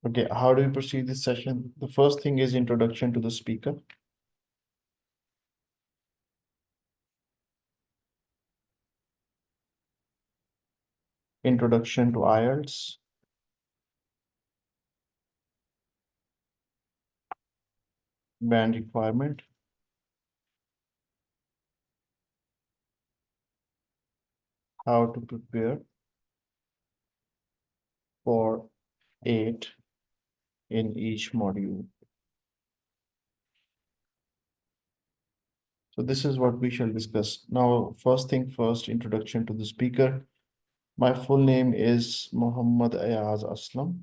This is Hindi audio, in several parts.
Okay, how do we proceed this session? The first thing is introduction to the speaker. Introduction to IELTS. Band requirement. How to prepare for 8 in each module. So this is what we shall discuss. Now, first thing first, introduction to the speaker. My full name is Muhammad Ayaz Aslam.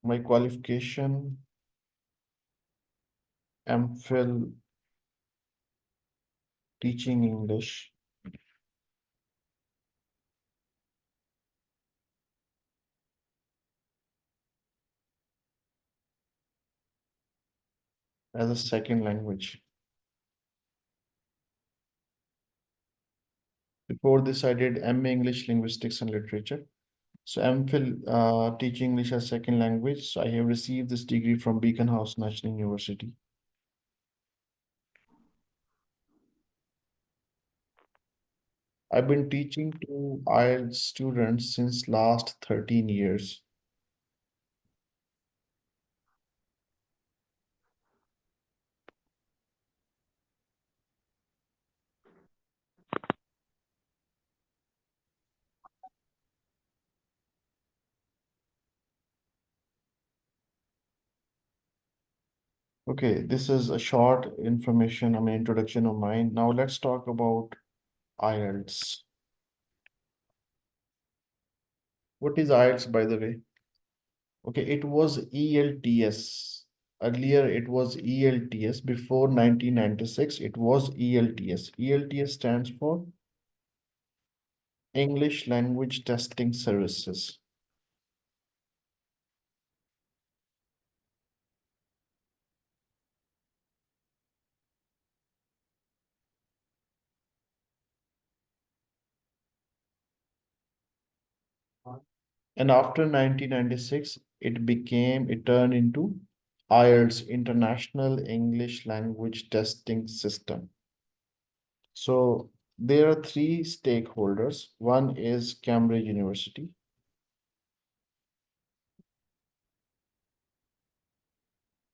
My qualification, MPhil teaching English. As a second language. Before this, I did MA English Linguistics and Literature. So MPhil teaching English as second language. So I have received this degree from Beacon House National University. I've been teaching to IELTS students since last 13 years. Okay, this is a short introduction of mine. Now let's talk about IELTS. What is IELTS, by the way? Okay, it was ELTS. Earlier, it was ELTS. Before 1996, it was ELTS. ELTS stands for English Language Testing Services. And after 1996, it turned into IELTS, International English Language Testing System. So there are three stakeholders. One is Cambridge University.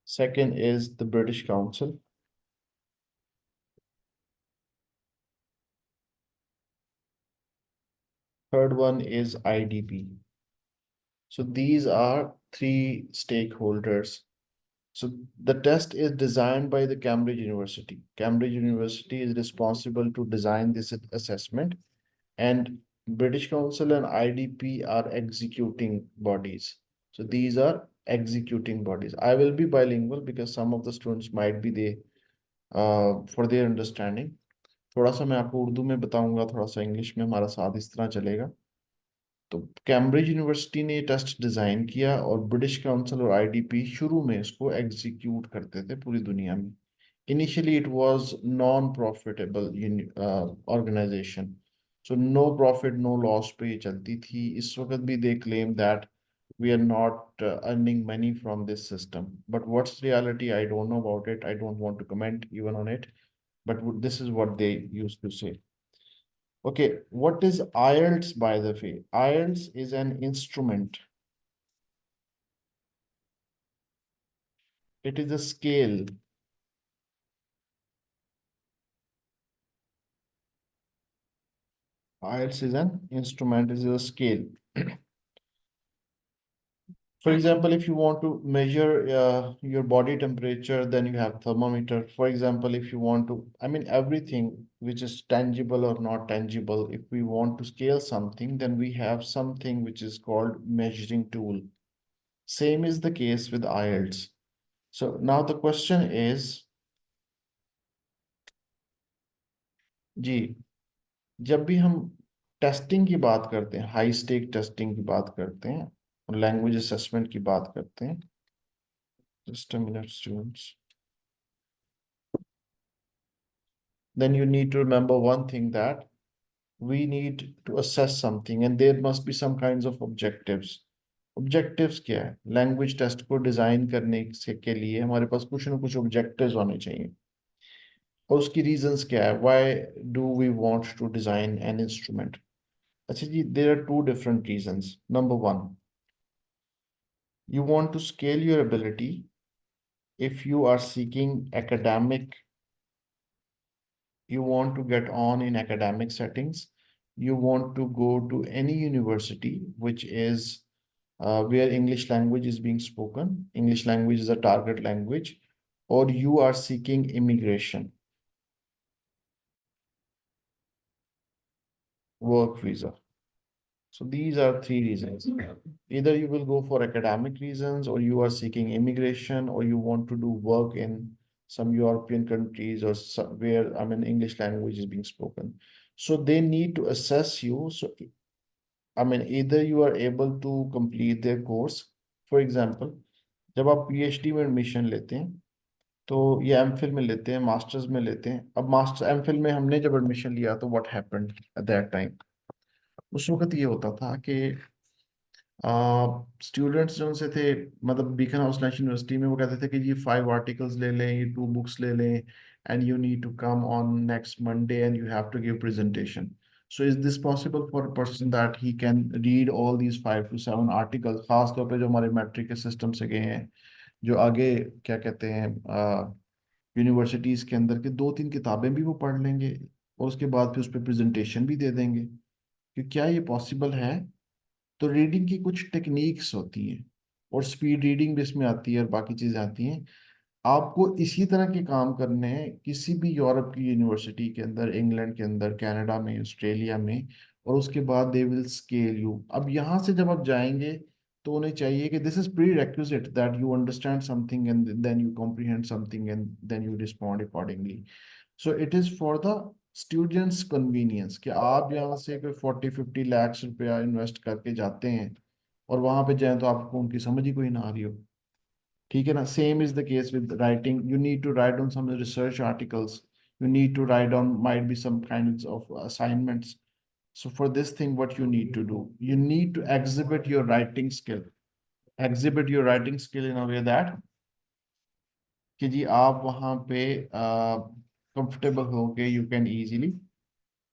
Second is the British Council. Third one is IDP. So these are three stakeholders. So the test is designed by the Cambridge University. Cambridge University is responsible to design this assessment, and British Council and IDP are executing bodies. So these are executing bodies. I will be bilingual because some of the students might be they for their understanding. थोड़ा सा मैं आपको उर्दू में बताऊंगा, थोड़ा सा इंग्लिश में, हमारा साथ इस तरह चलेगा. तो कैम्ब्रिज यूनिवर्सिटी ने ये टेस्ट डिजाइन किया और ब्रिटिश काउंसिल और आईडीपी शुरू में इसको एग्जीक्यूट करते थे पूरी दुनिया में. Initially, it was non-profitable organization. So no profit, no loss पे ये चलती थी. इस वक्त भी they claim that we are not earning money from this system. But what's reality? I don't know about it. I don't want to comment even on it. But this is what they used to say. Okay, what is IELTS, by the way? IELTS is an instrument. It is a scale. IELTS is an instrument, it is a scale. For example, if you want to measure your body temperature, then you have thermometer. For example, if you want to, everything which is tangible or not tangible, if we want to scale something, then we have something which is called measuring tool. Same is the case with IELTS. So now the question is, जी, जब भी हम टेस्टिंग की बात करते हैं, हाई स्टेक टेस्टिंग की बात करते हैं और लैंग्वेज असेसमेंट की बात करते हैं, just a minute, students. Then you need to remember one thing, that we need to assess something and there must be some kinds of objectives. Objectives क्या है? लैंग्वेज टेस्ट को डिजाइन करने के लिए हमारे पास कुछ ना कुछ ऑब्जेक्टिव्स होने चाहिए और उसकी रीजंस क्या है? Why do we want to design an instrument? अच्छा जी, there are two different reasons. Number one, you want to scale your ability. If you are seeking academic, you want to get on in academic settings, you want to go to any university which is where English language is being spoken, English language is a target language, or you are seeking immigration, work visa. So these are three reasons. Either you will go for academic reasons, or you are seeking immigration, or you want to do work in some European countries or where, I mean, English language is being spoken. So they need to assess you. So, I mean, either you are able to complete their course. For example, जब आप PhD में एडमिशन लेते हैं तो ये एमफिल में लेते हैं, मास्टर्स में लेते हैं. अब मास्टर एमफिल में हमने जब एडमिशन लिया तो what happened at that time? उस वक्त ये होता था कि स्टूडेंट्स जो उनसे थे, मतलब बीकन हाउस नेशनल यूनिवर्सिटी में, वो कहते थे कि ये 5 आर्टिकल्स ले लें, ये 2 बुक्स ले लें, and you need to come on next Monday and you have to give presentation. So is this possible for a person that he can read all these 5 to 7 articles, खास तौर पे जो हमारे मैट्रिक के सिस्टम से गए हैं, जो आगे क्या कहते हैं यूनिवर्सिटीज के अंदर के 2-3 किताबें भी वो पढ़ लेंगे और उसके बाद फिर उस पर प्रेजेंटेशन भी दे देंगे? कि क्या ये पॉसिबल है? तो रीडिंग की कुछ टेक्निक्स होती हैं और स्पीड रीडिंग भी इसमें आती है और बाकी चीजें आती हैं. आपको इसी तरह के काम करने हैं किसी भी यूरोप की यूनिवर्सिटी के अंदर, इंग्लैंड के अंदर, कनाडा में, ऑस्ट्रेलिया में, और उसके बाद दे विल स्केल यू. अब यहाँ से जब आप जाएंगे तो उन्हें चाहिए कि this is prerequisite that you understand something and then you comprehend something and then you respond accordingly. So it is for the students convenience कि आप यहाँ से कोई 40-50 लाख रुपया इन्वेस्ट करके जाते हैं और वहां पे जाएं तो आपको उनकी समझ ही कोई ना आ रही हो. ठीक है ना? Same is the case with writing. You need to write on some research articles, you need to write on, might be some kinds of assignments. So for this thing, what you need to do, you need to exhibit your writing skill. Exhibit your writing skill in a way that कि जी आप वहाँ पे कंफर्टेबल हो के you can easily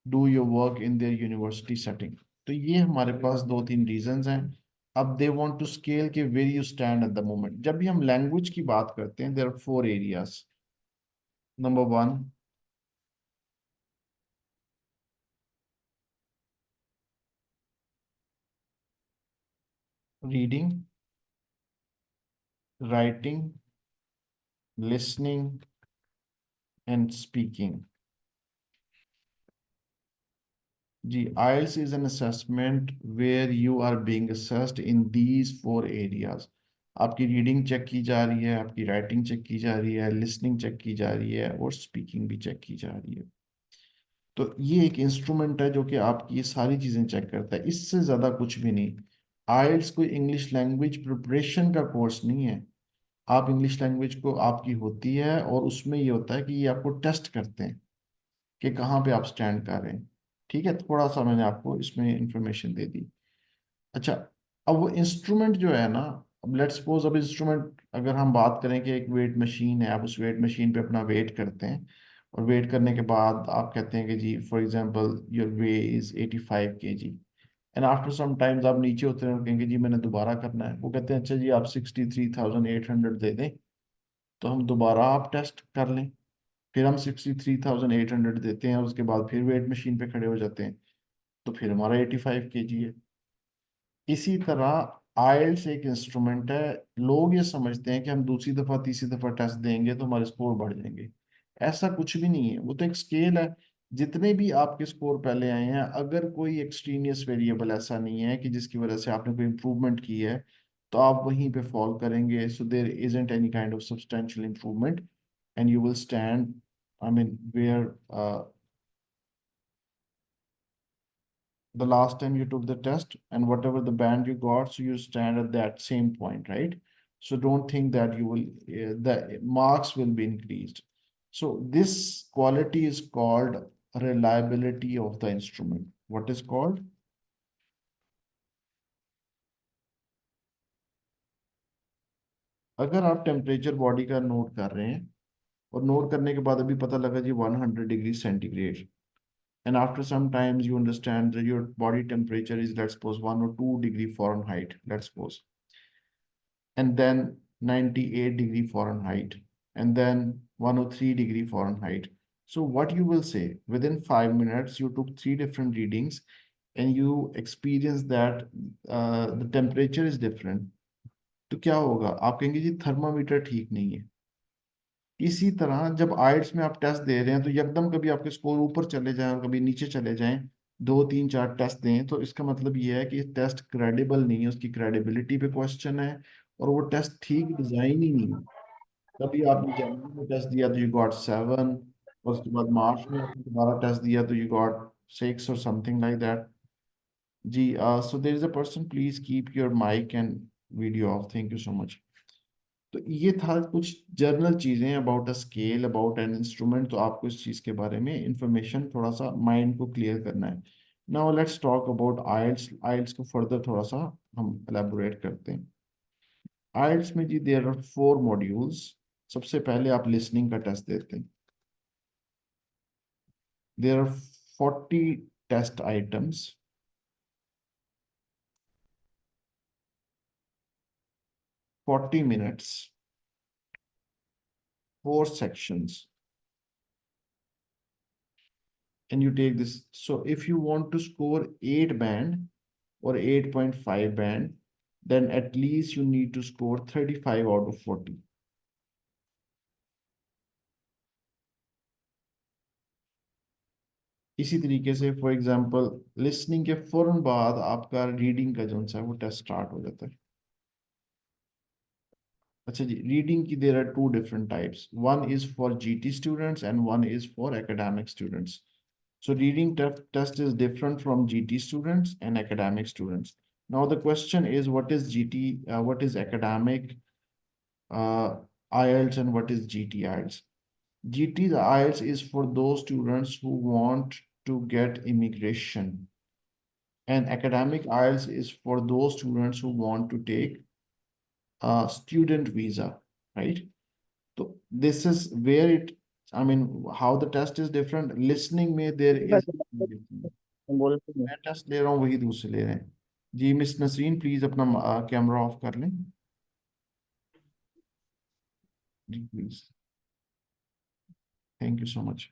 do your work in their university setting. तो ये हमारे पास 2-3 रीजंस हैं. अब दे वांट टू स्केल के where you stand at the moment. जब भी हम लैंग्वेज की बात करते हैं, there are 4 areas. Number one, reading, writing, listening, and speaking. जी, IELTS is an assessment where you are being assessed in these 4 areas. आपकी रीडिंग चेक की जा रही है, आपकी राइटिंग चेक की जा रही है, लिसनिंग चेक की जा रही है और स्पीकिंग भी चेक की जा रही है. तो ये एक इंस्ट्रूमेंट है जो कि आपकी ये सारी चीज़ें चेक करता है, इससे ज़्यादा कुछ भी नहीं. IELTS कोई इंग्लिश लैंग्वेज प्रिपरेशन का कोर्स नहीं है. आप इंग्लिश लैंग्वेज को आपकी होती है और उसमें ये होता है कि ये आपको टेस्ट करते हैं कि कहाँ पे आप स्टैंड कर रहे हैं. ठीक है, थोड़ा सा मैंने आपको इसमें इंफॉर्मेशन दे दी. अच्छा, अब वो इंस्ट्रूमेंट जो है ना, अब लेट्स सपोज, अब इंस्ट्रूमेंट अगर हम बात करें कि एक वेट मशीन है, आप उस वेट मशीन पे अपना वेट करते हैं और वेट करने के बाद आप कहते हैं कि जी for example your weight is 85 kg, and after some times आप नीचे होते हैं और कहेंगे जी मैंने दोबारा करना है. वो कहते हैं अच्छा जी आप 63,800 दे दें तो हम दोबारा आप टेस्ट कर लें. फिर हम 63,800 देते हैं और उसके बाद फिर वेट मशीन पे खड़े हो जाते हैं तो फिर हमारा 85 kg है. इसी तरह आइल्स एक इंस्ट्रूमेंट है. लोग ये समझते हैं कि हम दूसरी दफा तीसरी दफा टेस्ट देंगे तो हमारे स्कोर बढ़ जाएंगे. ऐसा कुछ भी नहीं है. वो तो एक स्केल है. जितने भी आपके स्कोर पहले आए हैं, अगर कोई एक्सट्रीनियस वेरिएबल ऐसा नहीं है कि जिसकी वजह से आपने कोई इम्प्रूवमेंट की है, तो आप वहीं पे फॉल करेंगे. So there isn't any kind of substantial improvement and you will stand, I mean, where the last time you took the test and whatever the band you got, so you stand at that same point, right? So don't think that you will, the marks will be increased. So this quality is called reliability of the instrument. What is called? अगर आप टेम्परेचर बॉडी का नोट कर रहे हैं और नोट करने के बाद अभी पता लगा जी 100 degree centigrade, and after some times you understand that your body temperature is, let's suppose, 1 or 2 degree Fahrenheit, let's suppose, and then 98 degree Fahrenheit, and then 103 degree Fahrenheit. So what you will say, within 5 minutes you took three different readings and you experience that the temperature is different. तो क्या होगा, आप कहेंगे जी थर्मामीटर ठीक नहीं है। इसी तरह जब आइल्स में आप टेस्ट दे रहे हैं तो एकदम कभी आपके स्कोर ऊपर चले जाएं और कभी नीचे चले जाएं, दो तीन चार टेस्ट दें, तो इसका मतलब ये है कि टेस्ट क्रेडिबल नहीं है, उसकी क्रेडिबिलिटी पे क्वेश्चन है, और वो टेस्ट ठीक डिजाइन ही नहीं है। कभी आपने जनवरी में टेस्ट दिया तो यू गॉट 7, और उसके बाद मार्च में आपने दोबारा टेस्ट दिया तो यू गॉट 6 और समथिंग लाइक दैट। जी, so there is a person, please keep your mic and video off, thank you so much. तो ये था कुछ जर्नल चीजें about a scale, about an instrument, तो आपको इस चीज के बारे में इंफॉर्मेशन थोड़ा सा माइंड को क्लियर करना है। नाउ लेट्स टॉक अबाउट आइल्स। आइल्स को फर्दर थोड़ा सा हम एलेबोरेट करते हैं। आइल्स में जी देयर आर 4 मॉड्यूल्स। सबसे पहले आप लिसनिंग का टेस्ट देते हैं। There are 40 test items, 40 minutes, 4 sections, and you take this. So if you want to score 8 band or 8.5 band, then at least you need to score 35 out of 40. इसी तरीके से फॉर एग्जांपल लिसनिंग के फौरन बाद आपका रीडिंग का जो है वो टेस्ट स्टार्ट हो जाता है। अच्छा जी, रीडिंग की there are 2 different types, one is for GT students and one is for academic students. So reading test is different from GT students and academic students. Now the question is, what is GT, what is academic IELTS, and what is GT IELTS? GT IELTS is for those students who want to get immigration, and academic IELTS is for those students who want to take a student visa, right? So this is where it, I mean, how the test is different. Listening में there is मैं टेस्ट ले रहा हूँ, वही दूसरे ले रहे हैं। जी मिस नसरीन, प्लीज अपना कैमरा ऑफ कर लें जी, please, thank you so much.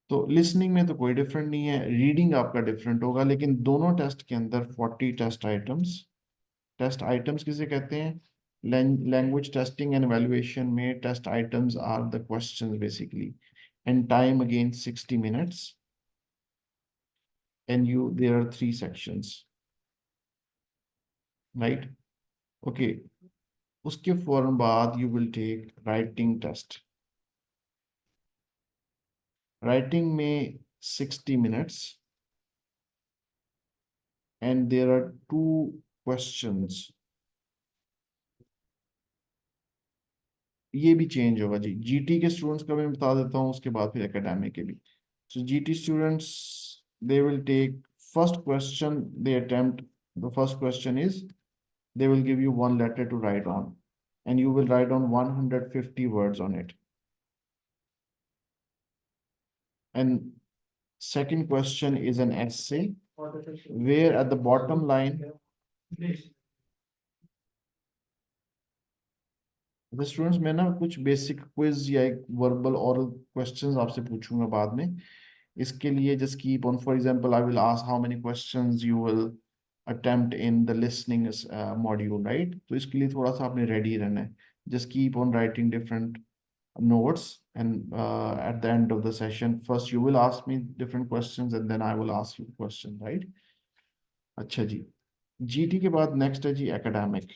तो लिसनिंग में तो कोई डिफरेंट नहीं है, रीडिंग आपका डिफरेंट होगा, लेकिन दोनों टेस्ट के अंदर 40 टेस्ट आइटम्स। टेस्ट आइटम्स किसे कहते हैं? लैंग्वेज टेस्टिंग एंड एवेल्युएशन में test items are the questions basically, and time again 60 minutes, and you there are 3 sections, right? Okay, उसके फौरन बाद you will take writing test. Writing में 60 minutes, and there are 2 questions. ये भी चेंज होगा जी, जीटी के स्टूडेंट्स का मैं बता देता हूँ, उसके बाद फिर एकेडमिक के भी। So GT students, they will take first question, they attempt, the first question is, they will give you one letter to write on, and you will write on 150 words on it. And second question is an essay, where at the bottom line, the students मैं ना कुछ बेसिक क्विज या एक वर्बल और क्वेश्चंस आपसे पूछूंगा बाद में। इसके लिए just keep on, for example I will ask how many questions you will attempt in the listening module, right? तो इसके लिए थोड़ा सा आपने रेडी रहना है। Just keep on writing different notes, and at the end of the session, first you will ask me different questions and then I will ask you question, right? अच्छा जी, जीटी के बाद नेक्स्ट है जी एकेडमिक।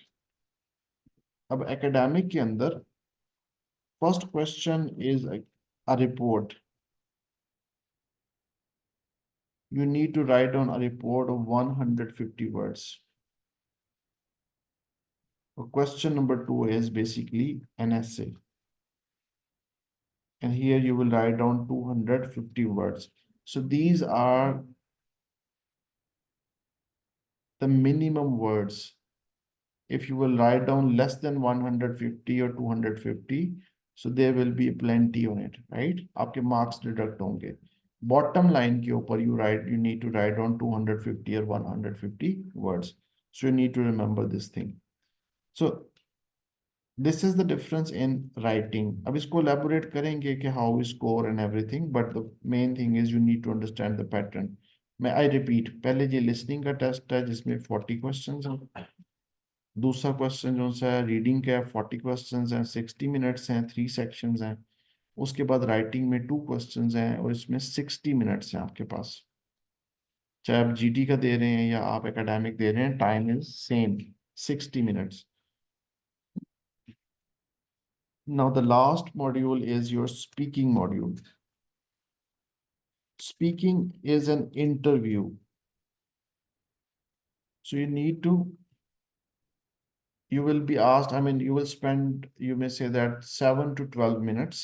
अब एकेडमिक के अंदर first question is a report. You need to write down a report of 150 words. Question number 2 is basically an essay. and here you will write down 250 words. So these are the minimum words. If you will write down less than 150 or 250, so there will be plenty on it, right? आपके marks deduct होंगे. Bottom line के ऊपर you need to write down 250 or 150 words. So you need to remember this thing. So this is the difference in writing. अब इसको elaborate करेंगे कि how we score and everything, but the main thing is you need to understand the pattern. I repeat, पहले ये listening का test है जिसमें 40 questions हैं. दूसरा क्वेश्चन जो सा रीडिंग का 40 क्वेश्चंस हैं, 60 मिनट्स हैं, 3 सेक्शंस हैं. उसके बाद राइटिंग में 2 क्वेश्चंस हैं और इसमें 60 मिनट्स हैं आपके पास. चाहे आप जीटी का दे रहे हैं या आप एकेडमिक दे रहे हैं, time is same, 60 minutes. Now the last module is your speaking module. Speaking is an interview. So you will be asked, I mean, you will spend, you may say that 7 to 12 minutes.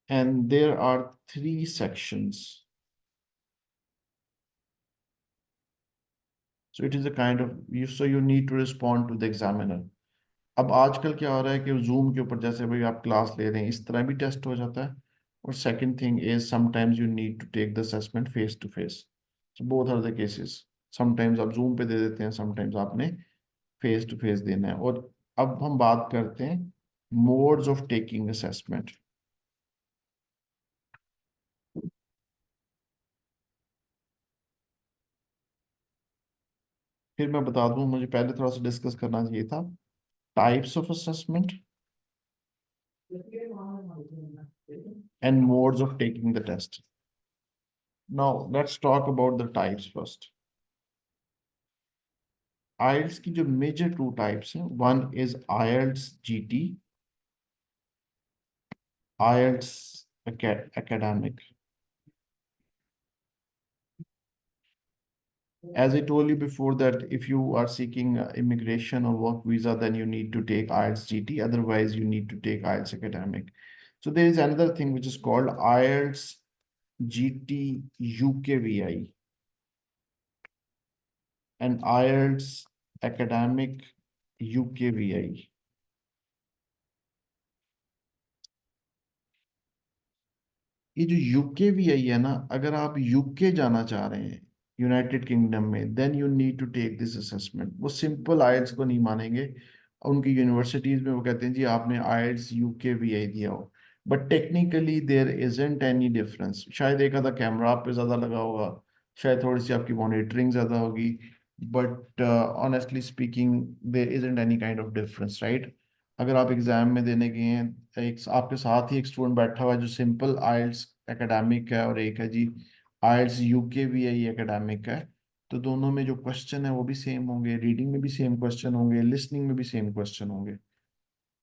And there are 3 sections. So it is a kind of, so you need to respond to the examiner. अब आजकल क्या हो रहा है कि जूम के ऊपर जैसे भाई आप क्लास ले रहे हैं इस तरह भी टेस्ट हो जाता है. और second thing is sometimes you need to take the assessment face to face. So both are the cases. Sometimes आप जूम पे दे देते हैं, समटाइम्स आपने फेस टू फेस देना है. और अब हम बात करते हैं मोड्स ऑफ टेकिंग असेसमेंट. फिर मैं बता दूं, मुझे पहले थोड़ा सा डिस्कस करना चाहिए था types of assessment and modes of taking the test. Now let's talk about the types first. IELTS की जो major 2 types हैं, one is IELTS GT, IELTS academic. As I told you before that if you are seeking immigration or work visa, then you need to take IELTS GT, otherwise you need to take IELTS academic. So there is another thing which is called IELTS GT UKVI and IELTS academic UKVI. ये जो यूके भी आई है ना, अगर आप यूके जाना चाह रहे हैं यूनाइटेड किंगडम में, then you need to take this assessment. वो सिंपल आइल्स को नहीं मानेंगे. उनकी यूनिवर्सिटीज में वो कहते हैं जी आपने आइल्स यूके भी आई दिया हो. But technically there isn't any difference. शायद एक आधा कैमरा आप पे ज्यादा लगा होगा, शायद थोड़ी सी आपकी मॉनिटरिंग ज्यादा होगी, but honestly speaking there isn't any kind of difference, right? अगर आप एग्जाम में देने गए हैं, एक आपके साथ ही एक स्टूडेंट बैठा हुआ है जो सिंपल आइल्स एकेडमिक है और एक है जी आइल्स यूके भी है ये एकेडमिक है, तो दोनों में जो क्वेश्चन है वो भी सेम होंगे, रीडिंग में भी सेम क्वेश्चन होंगे, लिसनिंग में भी सेम क्वेश्चन होंगे.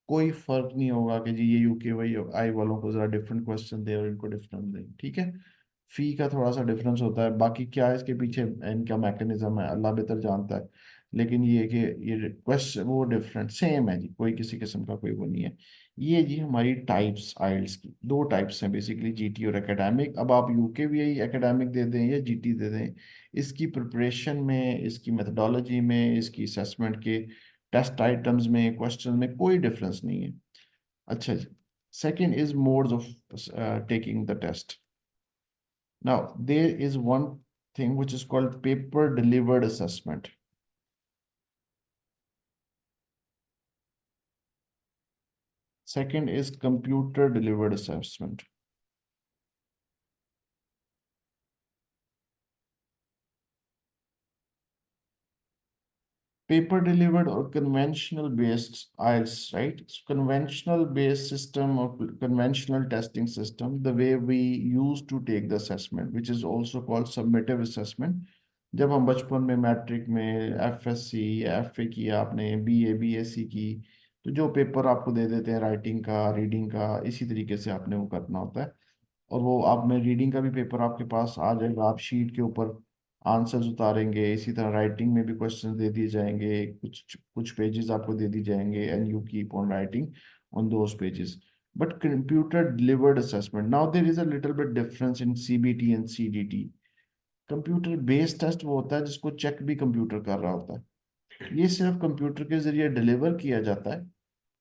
कोई फर्क नहीं होगा कि जी ये यूके वाई आई वालों को जरा डिफरेंट क्वेश्चन दे और इनको डिफरेंट दे. ठीक है, फी का थोड़ा सा डिफरेंस होता है, बाकी क्या है इसके पीछे इनका मैकेनिज्म है अल्लाह बेहतर जानता है. लेकिन ये कि ये रिक्वेस्ट वो डिफरेंट सेम है जी, कोई किसी किस्म का कोई वो नहीं है. ये जी हमारी टाइप्स आइल्स की 2 टाइप्स हैं बेसिकली, जीटी और एकेडमिक. अब आप यूके भी यही एकेडमिक दे दें या जीटी दे दें, इसकी प्रिपरेशन में, इसकी मेथडोलॉजी में, इसकी असेसमेंट के टेस्ट आइटम्स में, क्वेश्चन में कोई डिफरेंस नहीं है. अच्छा जी. Second is modes of taking the test. Now, there is one thing which is called paper delivered assessment. Second is computer delivered assessment. Paper delivered or conventional based IELTS, right? So conventional based system or conventional testing system, the way we used to take the assessment, which is also called summative assessment. जब हम बचपन में मैट्रिक में एफएससी एफए की आपने बीए बीएससी की, तो जो पेपर आपको दे देते हैं राइटिंग का रीडिंग का, इसी तरीके से आपने वो करना होता है. और वो आप में रीडिंग का भी पेपर आपके पास आ जाएगा, आप शीट के ऊपर आंसर्स उतारेंगे। इसी तरह राइटिंग में भी क्वेश्चन दे दिए जाएंगे, कुछ कुछ पेजेस आपको दे दी जाएंगे, and you keep on writing on those pages. But computer delivered assessment, now there is a little bit difference in CBT and CDT. Computer based test वो होता है जिसको चेक भी कंप्यूटर कर रहा होता है, ये सिर्फ कंप्यूटर के जरिए डिलीवर किया जाता है।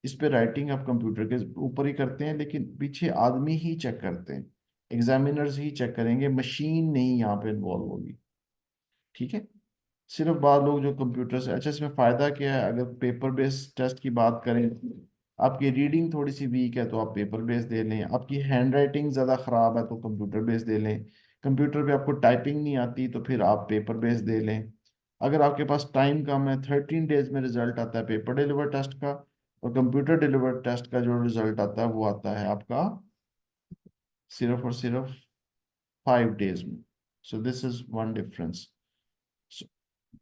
इस पे राइटिंग आप कंप्यूटर के ऊपर ही करते हैं, लेकिन पीछे आदमी ही चेक करते हैं, एग्जामिनर्स ही चेक करेंगे, मशीन नहीं यहाँ पे इन्वॉल्व होगी। ठीक है। सिर्फ बाद लोग जो कंप्यूटर से, अच्छा इसमें फायदा क्या है, अगर पेपर बेस्ड टेस्ट की बात करें, आपकी रीडिंग थोड़ी सी वीक है तो आप पेपर बेस्ड दे लें, आपकी हैंड राइटिंग ज़्यादा ख़राब है तो कंप्यूटर बेस्ड दे लें, कंप्यूटर पे आपको टाइपिंग नहीं आती तो फिर आप पेपर बेस्ड दे लें। अगर आपके पास टाइम कम है, 13 डेज में रिजल्ट आता है पेपर डिलीवर टेस्ट का, और कंप्यूटर डिलीवर टेस्ट का जो रिजल्ट आता है वो आता है आपका सिर्फ और सिर्फ 5 डेज में। सो this is one difference.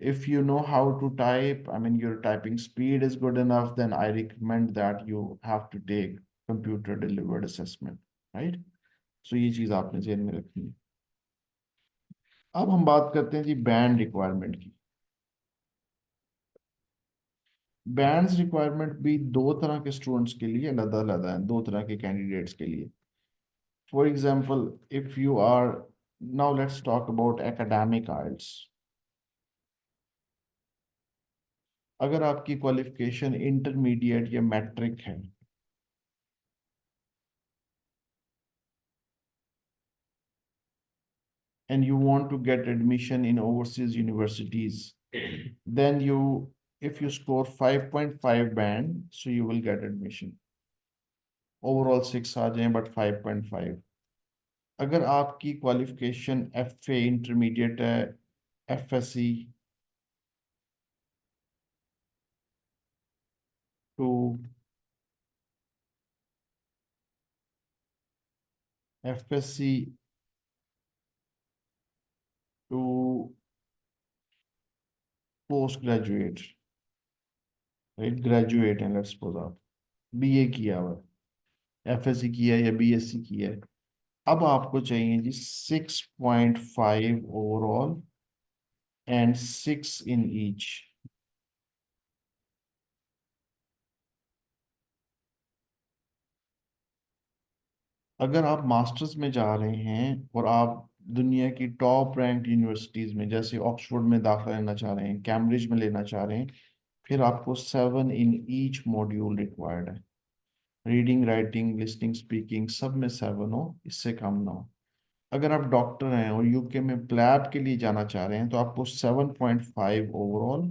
If you know how to type, I mean your typing speed is good enough, then I recommend that you have to take computer delivered assessment, right? So ये चीज आपने ध्यान में रखनी है। अब हम बात करते हैं जी बैंड रिक्वायरमेंट की। बैंड्स रिक्वायरमेंट भी दो तरह के स्टूडेंट्स के लिए अलग अलग है, दो तरह के कैंडिडेट्स के लिए। For example, if you are, now let's talk about academic IELTS. अगर आपकी क्वालिफिकेशन इंटरमीडिएट या मैट्रिक है, and you want to get admission in overseas universities, then you, if you score 5.5 band, so you will get admission। Overall 6 आ जाए बट 5.5। अगर आपकी क्वालिफिकेशन एफ ए इंटरमीडिएट है, F S C two, F S C two post graduate, right, graduate है, लेट्स सपोज आप बीए किया हुआ है, एफ एस सी किया है या बी एस सी किया है, अब आपको चाहिए जी 6.5 ओवरऑल एंड 6 इन ईच। अगर आप मास्टर्स में जा रहे हैं और आप दुनिया की टॉप रैंक यूनिवर्सिटीज में जैसे ऑक्सफोर्ड में दाखिला लेना चाह रहे हैं, कैम्ब्रिज में लेना चाह रहे हैं, फिर आपको 7 इन ईच मॉड्यूल रिक्वायर्ड है। रीडिंग, राइटिंग, लिसनिंग, स्पीकिंग सब में 7 हो, इससे कम ना हो। अगर आप डॉक्टर हैं और यूके में प्लैब के लिए जाना चाह रहे हैं तो आपको 7.5 overall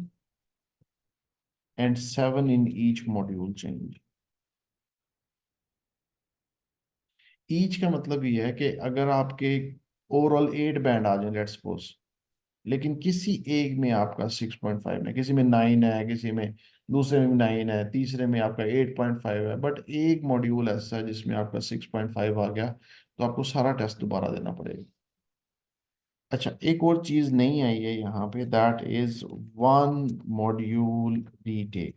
and 7 in each module चाहिए। ईच का मतलब ये है कि अगर आपके ओवरऑल 8 बैंड आ जाए लेट्स सपोज, लेकिन किसी एक में आपका 6.5 है, किसी में 9 है, किसी में दूसरे में 9 है, तीसरे में आपका 8.5 है, बट एक मॉड्यूल ऐसा है जिसमें आपका 6.5 आ गया, तो आपको सारा टेस्ट दोबारा देना पड़ेगा। अच्छा, एक और चीज नहीं आई है यहाँ पे, that is one module retake.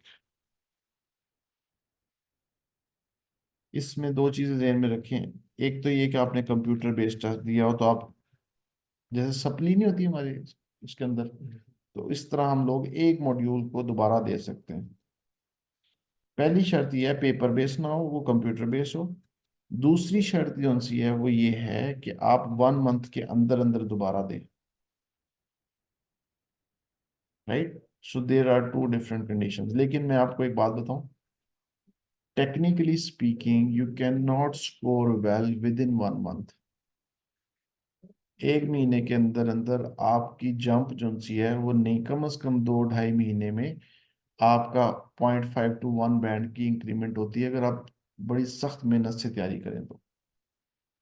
इसमें दो चीजें ध्यान में रखें। एक तो ये कि आपने कंप्यूटर बेस्ड टेस्ट दिया हो तो आप, जैसे सप्ली नहीं होती हमारे उसके अंदर, तो इस तरह हम लोग एक मॉड्यूल को दोबारा दे सकते हैं। पहली शर्त यह है पेपर बेस ना हो, वो कंप्यूटर बेस हो। दूसरी शर्त कौन सी है, वो ये है कि आप 1 मंथ के अंदर अंदर दोबारा दें, right. So there are two different conditions, लेकिन मैं आपको एक बात बताऊं, technically speaking you can not score well within 1 month. एक महीने के अंदर अंदर आपकी जंप जो सी है वो नहीं, कम से कम 2 ढाई महीने में आपका 0.5 to 1 बैंड की इंक्रीमेंट होती है, अगर आप बड़ी सख्त मेहनत से तैयारी करें तो।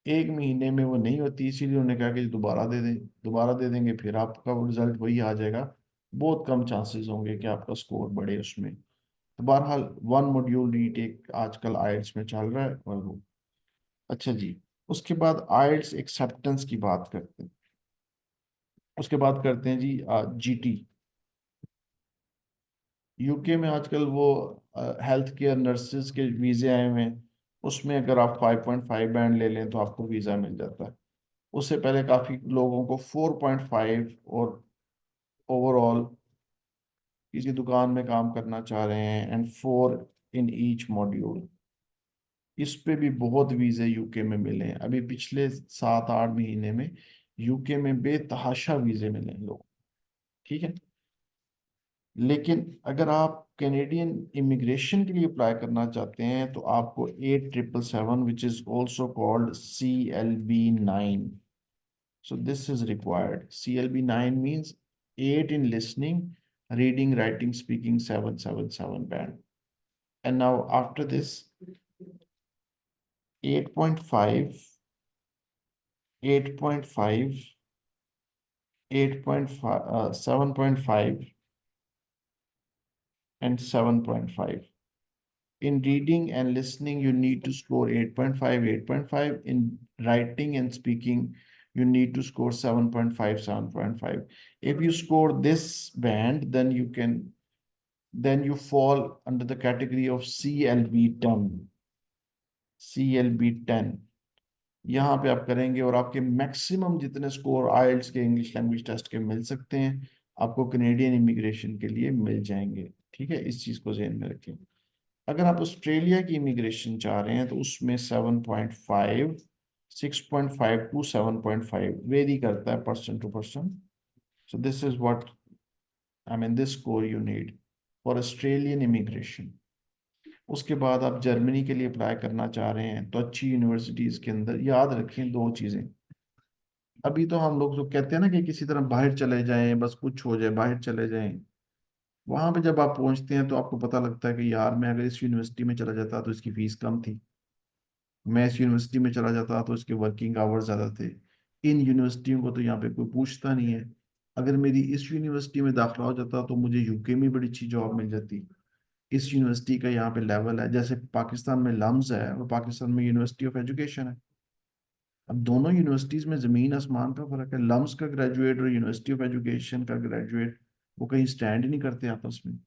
एक महीने में वो नहीं होती, इसीलिए उन्होंने कहा कि दोबारा दे दें, दोबारा दे देंगे फिर आपका वो रिजल्ट वही आ जाएगा। बहुत कम चांसेस होंगे कि आपका स्कोर बढ़े उसमें। तो बहरहाल वन मॉड्यूल रीटेक आजकल आइल्स में चल रहा है और वो, अच्छा जी। उसके बाद आइल्स एक्सेप्टेंस की बात करते हैं। उसके बाद करते हैं जी जीटी। यूके में आजकल वो हेल्थ केयर नर्सेज के वीजे आए हुए हैं, उसमें अगर आप 5.5 बैंड ले लें तो आपको वीज़ा मिल जाता है। उससे पहले काफी लोगों को 4.5 और ओवरऑल किसी दुकान में काम करना चाह रहे हैं एंड 4 इन ईच मॉड्यूल। इस पे भी बहुत वीजे यूके में मिले हैं। अभी पिछले 7-8 महीने में यूके में बेतहाशा वीजे मिले हैं लोग। ठीक है। लेकिन अगर आप कैनेडियन इमिग्रेशन के लिए अप्लाई करना चाहते हैं तो आपको 8777 which is also called CLB 9। So this is required. CLB 9 means 8 in listening, reading, writing, speaking, 777 band. And now after this, 8.5, 8.5, 8.5, 7.5, and 7.5. In reading and listening, you need to score 8.5, 8.5. In writing and speaking, you need to score 7.5, 7.5. If you score this band, then you fall under the category of CLB 10। CLB 10 यहाँ पे आप करेंगे और आपके मैक्सिमम जितने स्कोर आइल्स के इंग्लिश लैंग्वेज टेस्ट के मिल सकते हैं आपको कनेडियन इमिग्रेशन के लिए मिल जाएंगे। ठीक है, इस चीज को ध्यान में रखें। अगर आप ऑस्ट्रेलिया की इमिग्रेशन चाह रहे हैं तो उसमें 7.5, 6.5 टू 7.5 वेरी करता है person to person. So this is what I mean this score you need for Australian immigration. उसके बाद आप जर्मनी के लिए अप्लाई करना चाह रहे हैं तो अच्छी यूनिवर्सिटीज के अंदर याद रखें दो चीजें। अभी तो हम लोग जो कहते हैं ना कि किसी तरह बाहर चले जाएं, बस कुछ हो जाए बाहर चले जाएं। वहां पे जब आप पहुंचते हैं तो आपको पता लगता है कि यार मैं अगर इस यूनिवर्सिटी में चला जाता तो इसकी फीस कम थी, मैं इस यूनिवर्सिटी में चला जाता तो इसके वर्किंग आवर्स ज़्यादा थे। इन यूनिवर्सिटियों को तो यहाँ पे कोई पूछता नहीं है। अगर मेरी इस यूनिवर्सिटी में दाखिला हो जाता तो मुझे यूके में बड़ी अच्छी जॉब मिल जाती। इस यूनिवर्सिटी का यहाँ पे लेवल है, जैसे पाकिस्तान में लम्स है और पाकिस्तान में यूनिवर्सिटी ऑफ एजुकेशन है। अब दोनों यूनिवर्सिटीज में जमीन आसमान का फर्क है। लम्स का ग्रेजुएट और यूनिवर्सिटी ऑफ एजुकेशन का ग्रेजुएट वो कहीं स्टैंड ही नहीं करते आपस में।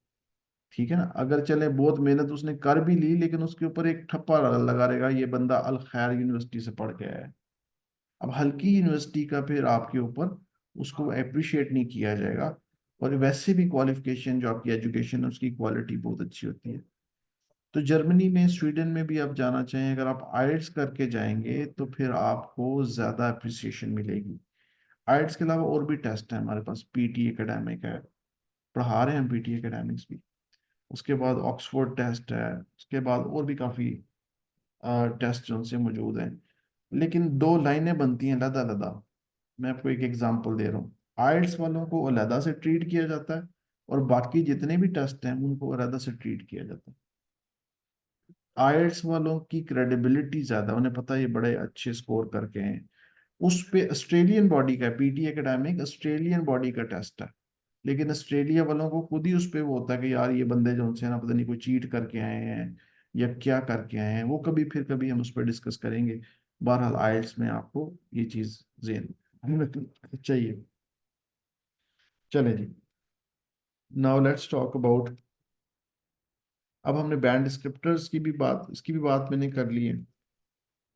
ठीक है ना। अगर चले बहुत मेहनत उसने कर भी ली लेकिन उसके ऊपर एक ठप्पा लगा रहेगा, ये बंदा अल खैर यूनिवर्सिटी से पढ़ के आया है। अब हल्की यूनिवर्सिटी का फिर आपके ऊपर उसको अप्रिशिएट नहीं किया जाएगा। और वैसे भी क्वालिफिकेशन जो आपकी एजुकेशन है उसकी क्वालिटी बहुत अच्छी होती है। तो जर्मनी में स्वीडन में भी आप जाना चाहें, अगर आप आइल्स करके जाएंगे तो फिर आपको ज़्यादा अप्रिसिएशन मिलेगी। आइल्स के अलावा और भी टेस्ट है हमारे पास, पीटी एकेडमिक है, पढ़ा रहे हैं हम पीटी एकेडमिक्स भी। उसके बाद ऑक्सफोर्ड टेस्ट है, उसके बाद और भी काफ़ी टेस्ट जो उनसे मौजूद हैं। लेकिन दो लाइनें बनती हैं अलग अलग। मैं आपको एक एग्जांपल दे रहा हूँ। आइल्स वालों को अलहदा से ट्रीट किया जाता है और बाकी जितने भी टेस्ट हैं उनको अलहदा से ट्रीट किया जाता है। आइल्स वालों की क्रेडिबिलिटी ज्यादा, उन्हें पता है ये बड़े अच्छे स्कोर करके हैं। उस पे ऑस्ट्रेलियन बॉडी का, पीटी एकेडमिक ऑस्ट्रेलियन बॉडी का टेस्ट है। लेकिन ऑस्ट्रेलिया वालों को खुद ही उस पे वो होता है कि यार ये बंदे जो उनसे ना पता नहीं कोई चीट करके आए हैं या क्या करके आए हैं। वो कभी फिर कभी हम उस पर डिस्कस करेंगे। बहरहाल आइल्स में आपको ये चीज जेन चाहिए। चले जी, नाउ लेट्स टॉक अबाउट। अब हमने बैंड डिस्क्रिप्टर्स की भी बात, इसकी भी बात मैंने कर ली है।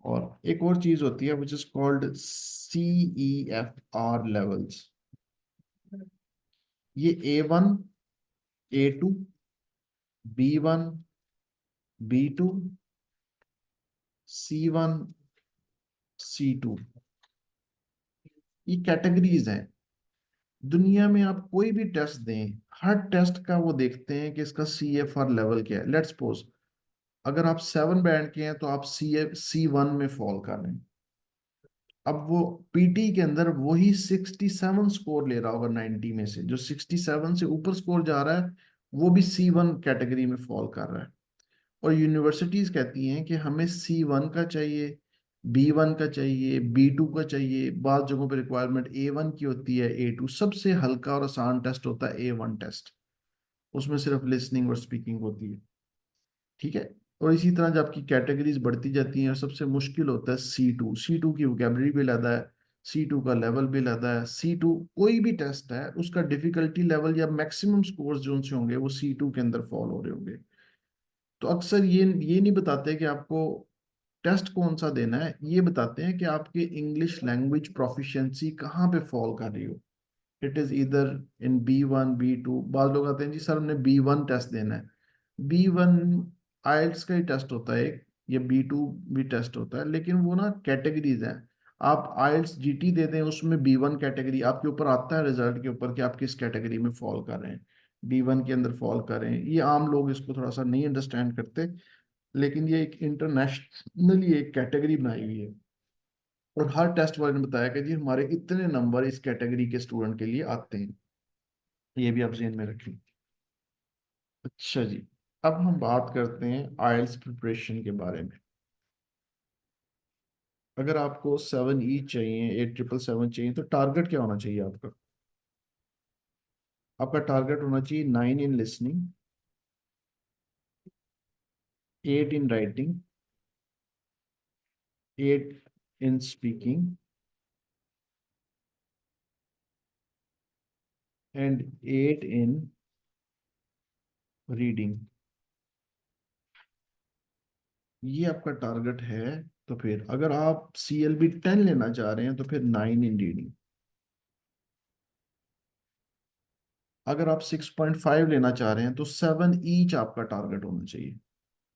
और एक और चीज होती है which is called CEFR levels. ये A1, A2, B1, B2, C1, C2, ये कैटेगरीज हैं। दुनिया में आप कोई भी टेस्ट दें, हर टेस्ट का वो देखते हैं कि इसका CFR लेवल क्या है। लेट्स सपोज अगर आप 7 बैंड के हैं तो आप C1 में फॉल कर रहे हैं। अब वो पीटी के अंदर वही 67 स्कोर ले रहा होगा 90 में से, जो 67 से ऊपर स्कोर जा रहा है वो भी C1 कैटेगरी में फॉल कर रहा है। और यूनिवर्सिटीज कहती हैं कि हमें C1 का चाहिए, B1 का चाहिए, B2 का चाहिए। बाद जगहों पर रिक्वायरमेंट A1 की होती है, A2। सबसे हल्का और आसान टेस्ट होता है A1 टेस्ट, उसमें सिर्फ लिसनिंग और स्पीकिंग होती है। ठीक है। और इसी तरह जब आपकी कैटेगरीज बढ़ती जाती हैं और सबसे मुश्किल होता है C2। C2 की वोकेबलरी भी अलग है, C2 का लेवल भी अलग है। C2 कोई भी टेस्ट है उसका डिफिकल्टी लेवल या मैक्सिमम स्कोर्स जो उनसे होंगे वो C2 के अंदर फॉल हो रहे होंगे। तो अक्सर ये नहीं बताते कि आपको टेस्ट कौन सा देना है ये बताते हैं कि आपकी इंग्लिश लैंग्वेज प्रोफिशिएंसी कहाँ पे फॉल कर रही हो। इट इज इधर इन B1 B2। बाद लोग आते हैं जी सर हमने B1 टेस्ट देना है। B1 आइल्स का ही टेस्ट होता है एक, ये B2 भी टेस्ट होता है, लेकिन वो ना कैटेगरीज हैं। आप आइल्स GT दे दें उसमें B1 कैटेगरी आपके ऊपर आता है रिजल्ट के ऊपर कि आप किस कैटेगरी में फॉल कर रहे हैं, B1 के अंदर फॉल कर रहे हैं। ये आम लोग इसको थोड़ा सा नहीं अंडरस्टैंड करते, लेकिन ये एक इंटरनेशनली एक कैटेगरी बनाई हुई है। और हर टेस्ट वाले ने बताया कि जी हमारे इतने नंबर इस कैटेगरी के स्टूडेंट के लिए आते हैं। ये भी आप ज़हन में रखें। अच्छा जी, अब हम बात करते हैं आइल्स प्रिपरेशन के बारे में। अगर आपको 7E चाहिए, 8777 चाहिए, तो टारगेट क्या होना चाहिए आपका? आपका टारगेट होना चाहिए 9 in listening, 8 in writing, 8 in speaking and 8 in reading. ये आपका टारगेट है। तो फिर अगर आप CLB 10 लेना चाह रहे हैं तो फिर 9 इन रीडिंग। अगर आप 6.5 लेना चाह रहे हैं तो 7 ईच आपका टारगेट होना चाहिए।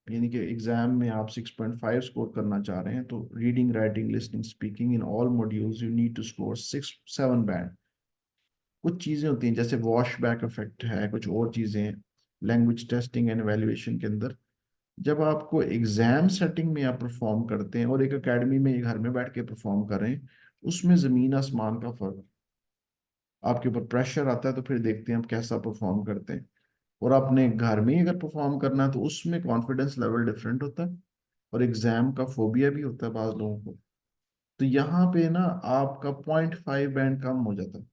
यानी कि एग्जाम में आप 6.5 स्कोर करना चाह रहे हैं तो reading writing listening speaking in all modules you need to score 6 7 band. कुछ चीज़ें होती हैं जैसे वॉश बैक इफेक्ट है, कुछ और चीज़ें लैंग्वेज टेस्टिंग एंड एवेल्युएशन के अंदर। जब आपको एग्जाम सेटिंग में आप परफॉर्म करते हैं और एक एकेडमी में घर में बैठ के परफॉर्म कर रहे हैं, उसमें ज़मीन आसमान का फर्क। आपके ऊपर प्रेशर आता है तो फिर देखते हैं आप कैसा परफॉर्म करते हैं। और आपने घर में ही अगर परफॉर्म करना है तो उसमें कॉन्फिडेंस लेवल डिफरेंट होता है, और एग्जाम का फोबिया भी होता है बाज लोगों को। तो यहाँ पे ना आपका 0.5 बैंड कम हो जाता है।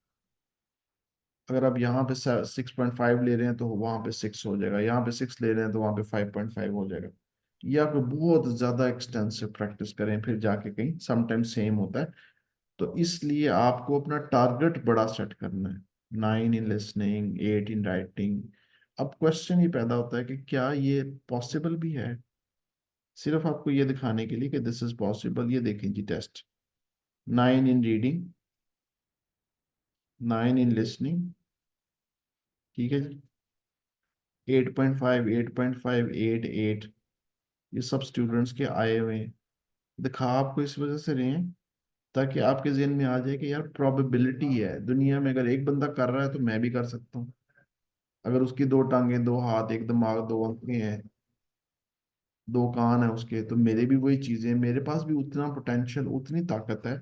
अगर आप यहाँ पे 6.5 ले रहे हैं तो वहाँ पे 6 हो जाएगा, यहाँ पे 6 ले रहे हैं तो वहाँ पे 5.5 हो जाएगा। ये आपको बहुत ज्यादा एक्सटेंसिव प्रैक्टिस करें फिर जाके कहीं समटाइम्स सेम होता है। तो इसलिए आपको अपना टारगेट बड़ा सेट करना है, 9 इन लिसनिंग, 8 इन राइटिंग। अब क्वेश्चन ये पैदा होता है कि क्या ये पॉसिबल भी है। सिर्फ आपको ये दिखाने के लिए कि दिस इज पॉसिबल, ये देखें जी test. 9 in reading, 9 in listening, ठीक है जी, 8.5 8.5 8 8, ये सब स्टूडेंट्स के आए हुए हैं। दिखा आपको इस वजह से रहे हैं ताकि आपके जहन में आ जाए कि यार प्रोबेबिलिटी है, दुनिया में अगर एक बंदा कर रहा है तो मैं भी कर सकता हूँ। अगर उसकी 2 टांगे 2 हाथ एक दिमाग 2 आंखें हैं, 2 कान है उसके, तो मेरे भी वही चीजें, मेरे पास भी उतना पोटेंशियल उतनी ताकत है।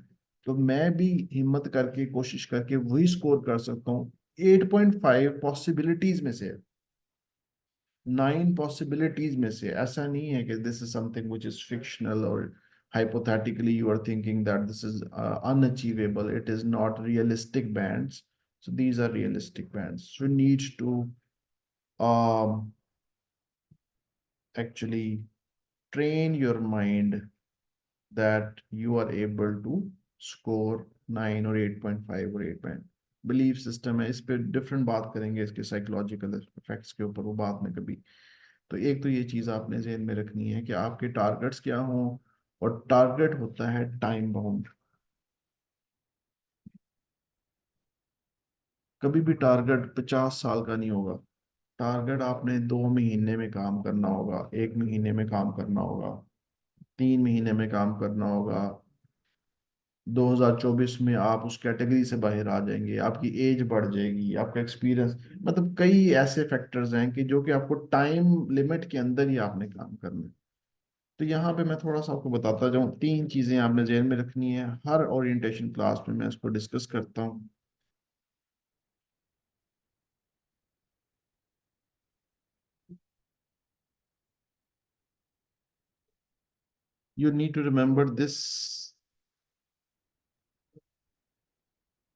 तो मैं भी हिम्मत करके कोशिश करके वही स्कोर कर सकता हूँ। 8.5 पॉसिबिलिटीज में से, 9 पॉसिबिलिटीज में से, ऐसा नहीं है कि this is something which is fictional और hypothetically you are thinking that this is unachievable. It is not realistic bands. So these are realistic bands. So you need to um, actually train your mind that you are able to score 9 or 8.5 or 8 band. Belief system है, इस पे डिफरेंट बात करेंगे, इसके साइकोलॉजिकल इफेक्ट्स के ऊपर वो बाद में कभी। तो एक तो ये चीज़ आपने जहन में रखनी है कि आपके टारगेट्स क्या हों। और टारगेट होता है टाइम बाउंड। कभी भी टारगेट 50 साल का नहीं होगा। टारगेट आपने 2 महीने में काम करना होगा, 1 महीने में काम करना होगा, 3 महीने में काम करना होगा। 2024 में आप उस कैटेगरी से बाहर आ जाएंगे, आपकी एज बढ़ जाएगी, आपका एक्सपीरियंस, मतलब कई ऐसे फैक्टर्स हैं कि जो कि आपको टाइम लिमिट के अंदर ही आपने काम करना है। तो यहाँ पे मैं थोड़ा सा आपको बताता जाऊँ, 3 चीजें आपने जेल में रखनी है, हर ओरिएंटेशन क्लास में मैं इसको डिस्कस करता हूँ। You need to remember this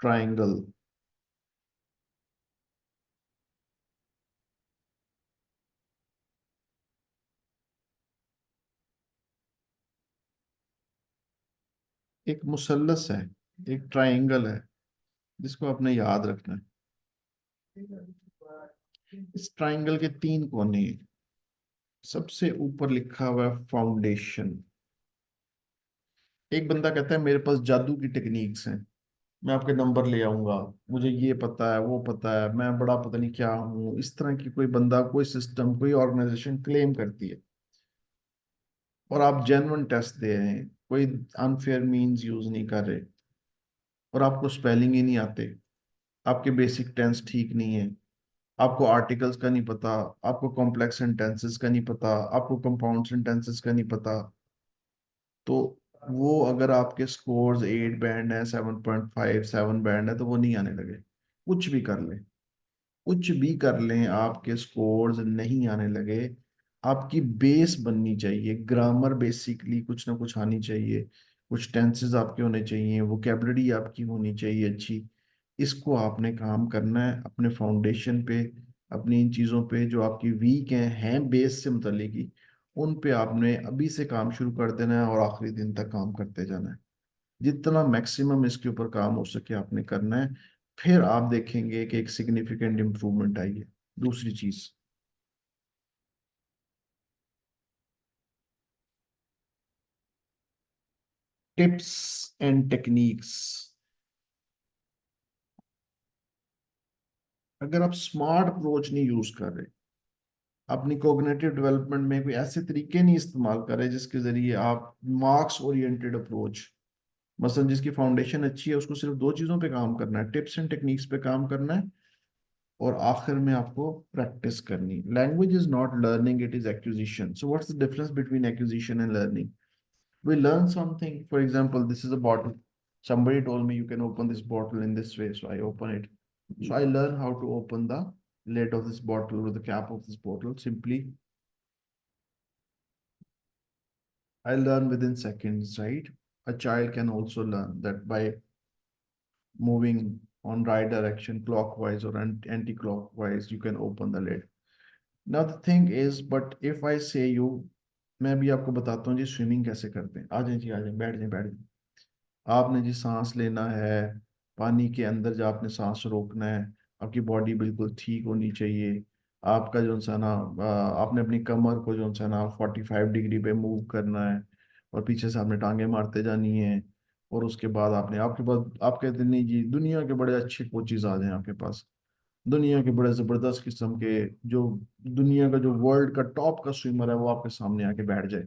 triangle. एक मुसल्लस है, एक ट्राइंगल है, जिसको आपने याद रखना है। इस ट्राइंगल के 3 कोने हैं। सबसे ऊपर लिखा हुआ है फाउंडेशन, एक बंदा कहता है मेरे पास जादू की टेक्निक्स हैं, मैं आपके नंबर ले आऊंगा, मुझे ये पता है वो पता है, मैं बड़ा पता नहीं क्या हूँ, इस तरह की कोई बंदा, कोई सिस्टम, कोई ऑर्गेनाइजेशन क्लेम करती है, और आप जेन्युइन टेस्ट दे रहे हैं, कोई अनफेयर मीन्स यूज नहीं कर रहे, और आपको स्पेलिंग ही नहीं आते, आपके बेसिक टेंस ठीक नहीं है, आपको आर्टिकल्स का नहीं पता, आपको कॉम्प्लेक्स सेंटेंसेस का नहीं पता, आपको कंपाउंड सेंटेंसेस का नहीं पता, तो वो अगर आपके स्कोर्स 8 बैंड है, 7.5, 7 बैंड है, तो वो नहीं आने लगे, कुछ भी कर ले, कुछ भी कर लें, आपके स्कोर्स नहीं आने लगे। आपकी बेस बननी चाहिए, ग्रामर बेसिकली कुछ ना कुछ आनी चाहिए, कुछ टेंसेस आपके होने चाहिए, वोकेबलरी आपकी होनी चाहिए अच्छी। इसको आपने काम करना है अपने फाउंडेशन पे, अपनी इन चीज़ों पे जो आपकी वीक हैं बेस से मुतल्लिक ही, उन पे आपने अभी से काम शुरू कर देना है और आखिरी दिन तक काम करते जाना है। जितना मैक्सिमम इसके ऊपर काम हो सके आपने करना है, फिर आप देखेंगे कि एक सिग्निफिकेंट इम्प्रूवमेंट आई है। दूसरी चीज, टिप्स एंड टेक्निक्स। अगर आप स्मार्ट अप्रोच नहीं यूज कर रहे, अपनी कोग्निटिव डेवलपमेंट में कोई ऐसे तरीके नहीं इस्तेमाल कर रहे जिसके जरिए आप मार्क्स ओरिएंटेड अप्रोच, मसलन जिसकी फाउंडेशन अच्छी है उसको सिर्फ दो चीजों पे काम करना है, टिप्स एंड टेक्निक्स पे काम करना है, और आखिर में आपको प्रैक्टिस करनी। Language is not learning, it is acquisition. So what's the difference between acquisition and learning? We learn something. For example, this is a bottle. Somebody told me you can open this bottle in this way, so I open it. So I learn how to open the lid of this bottle or the cap of this bottle. Simply, I learn within seconds, right? A child can also learn that by moving on right direction, clockwise or anti-clockwise, you can open the lid. Now the thing is, but if I say you, मैं भी आपको बताता हूँ जी स्विमिंग कैसे करते हैं। आ जाए जी, आ जाए, बैठ जाए, बैठ जाए। आपने जी सांस लेना है, पानी के अंदर जब आपने सांस रोकना है, आपकी बॉडी बिल्कुल ठीक होनी चाहिए। आपका जो सा ना आपने अपनी कमर को जो सा ना 45 डिग्री पे मूव करना है, और पीछे से आपने टांगे मारते जानी है। और उसके बाद आपने, आपके पास, आप कहते नहीं जी दुनिया के बड़े अच्छे कोचेज आ जाए आपके पास, दुनिया के बड़े जबरदस्त किस्म के, जो दुनिया का जो वर्ल्ड का टॉप का स्विमर है वो आपके सामने आके बैठ जाए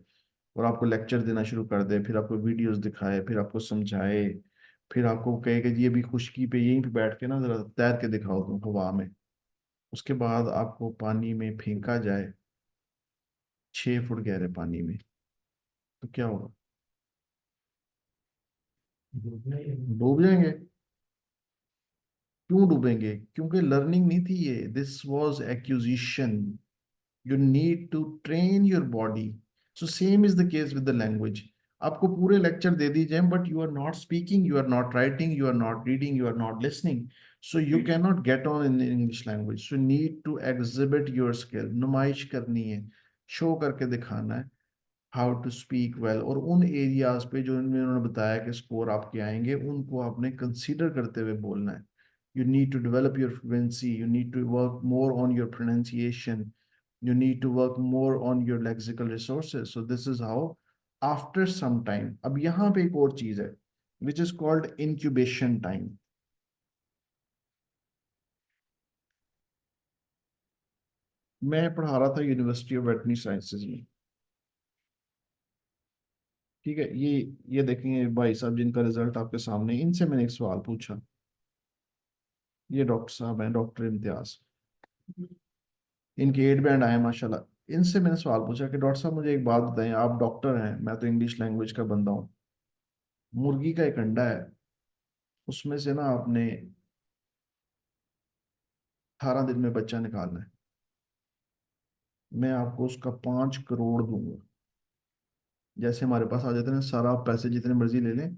और आपको लेक्चर देना शुरू कर दे, फिर आपको वीडियोस दिखाए, फिर आपको समझाए, फिर आपको कहे कि जी अभी खुश्की पे यहीं पे बैठ के ना जरा तैर के दिखाओ तुम हवा में। उसके बाद आपको पानी में फेंका जाए 6 फुट गहरे पानी में, तो क्या होगा? डूब जाएंगे। क्यों डूबेंगे? क्योंकि लर्निंग नहीं थी ये, this was acquisition. You need to train your body. So same is the case with the language. आपको पूरे लेक्चर दे दी जाए but you are not speaking, you are not writing, you are not reading, you are not listening, so you can not get on in English language. So need to exhibit your skill, नुमाइश करनी है, शो करके दिखाना है हाउ टू स्पीक वेल। और उन एरियाज पे जो इन्होंने बताया कि स्कोर आपके आएंगे, उनको आपने कंसीडर करते हुए बोलना है। You need to develop your fluency, you need to work more on your pronunciation, you need to work more on your lexical resources. So this is how after some time, अब यहाँ पे एक और चीज है which is called incubation time. मैं पढ़ा रहा था यूनिवर्सिटी ऑफ वेटरनरी साइंसेज में, ठीक है, ये देखेंगे भाई साहब जिनका रिजल्ट आपके सामने, इनसे मैंने एक सवाल पूछा। ये डॉक्टर साहब हैं, डॉक्टर इम्तियाज, इनके 8 बैंड आए माशाल्लाह। इनसे मैंने सवाल पूछा कि डॉक्टर साहब मुझे एक बात बताएं, आप डॉक्टर हैं, मैं तो इंग्लिश लैंग्वेज का बंदा हूँ, मुर्गी का एक अंडा है, उसमें से ना आपने 18 दिन में बच्चा निकालना है, मैं आपको उसका 5 करोड़ दूंगा। जैसे हमारे पास आ जाते हैं ना, सारा आप पैसे जितने मर्जी ले लें,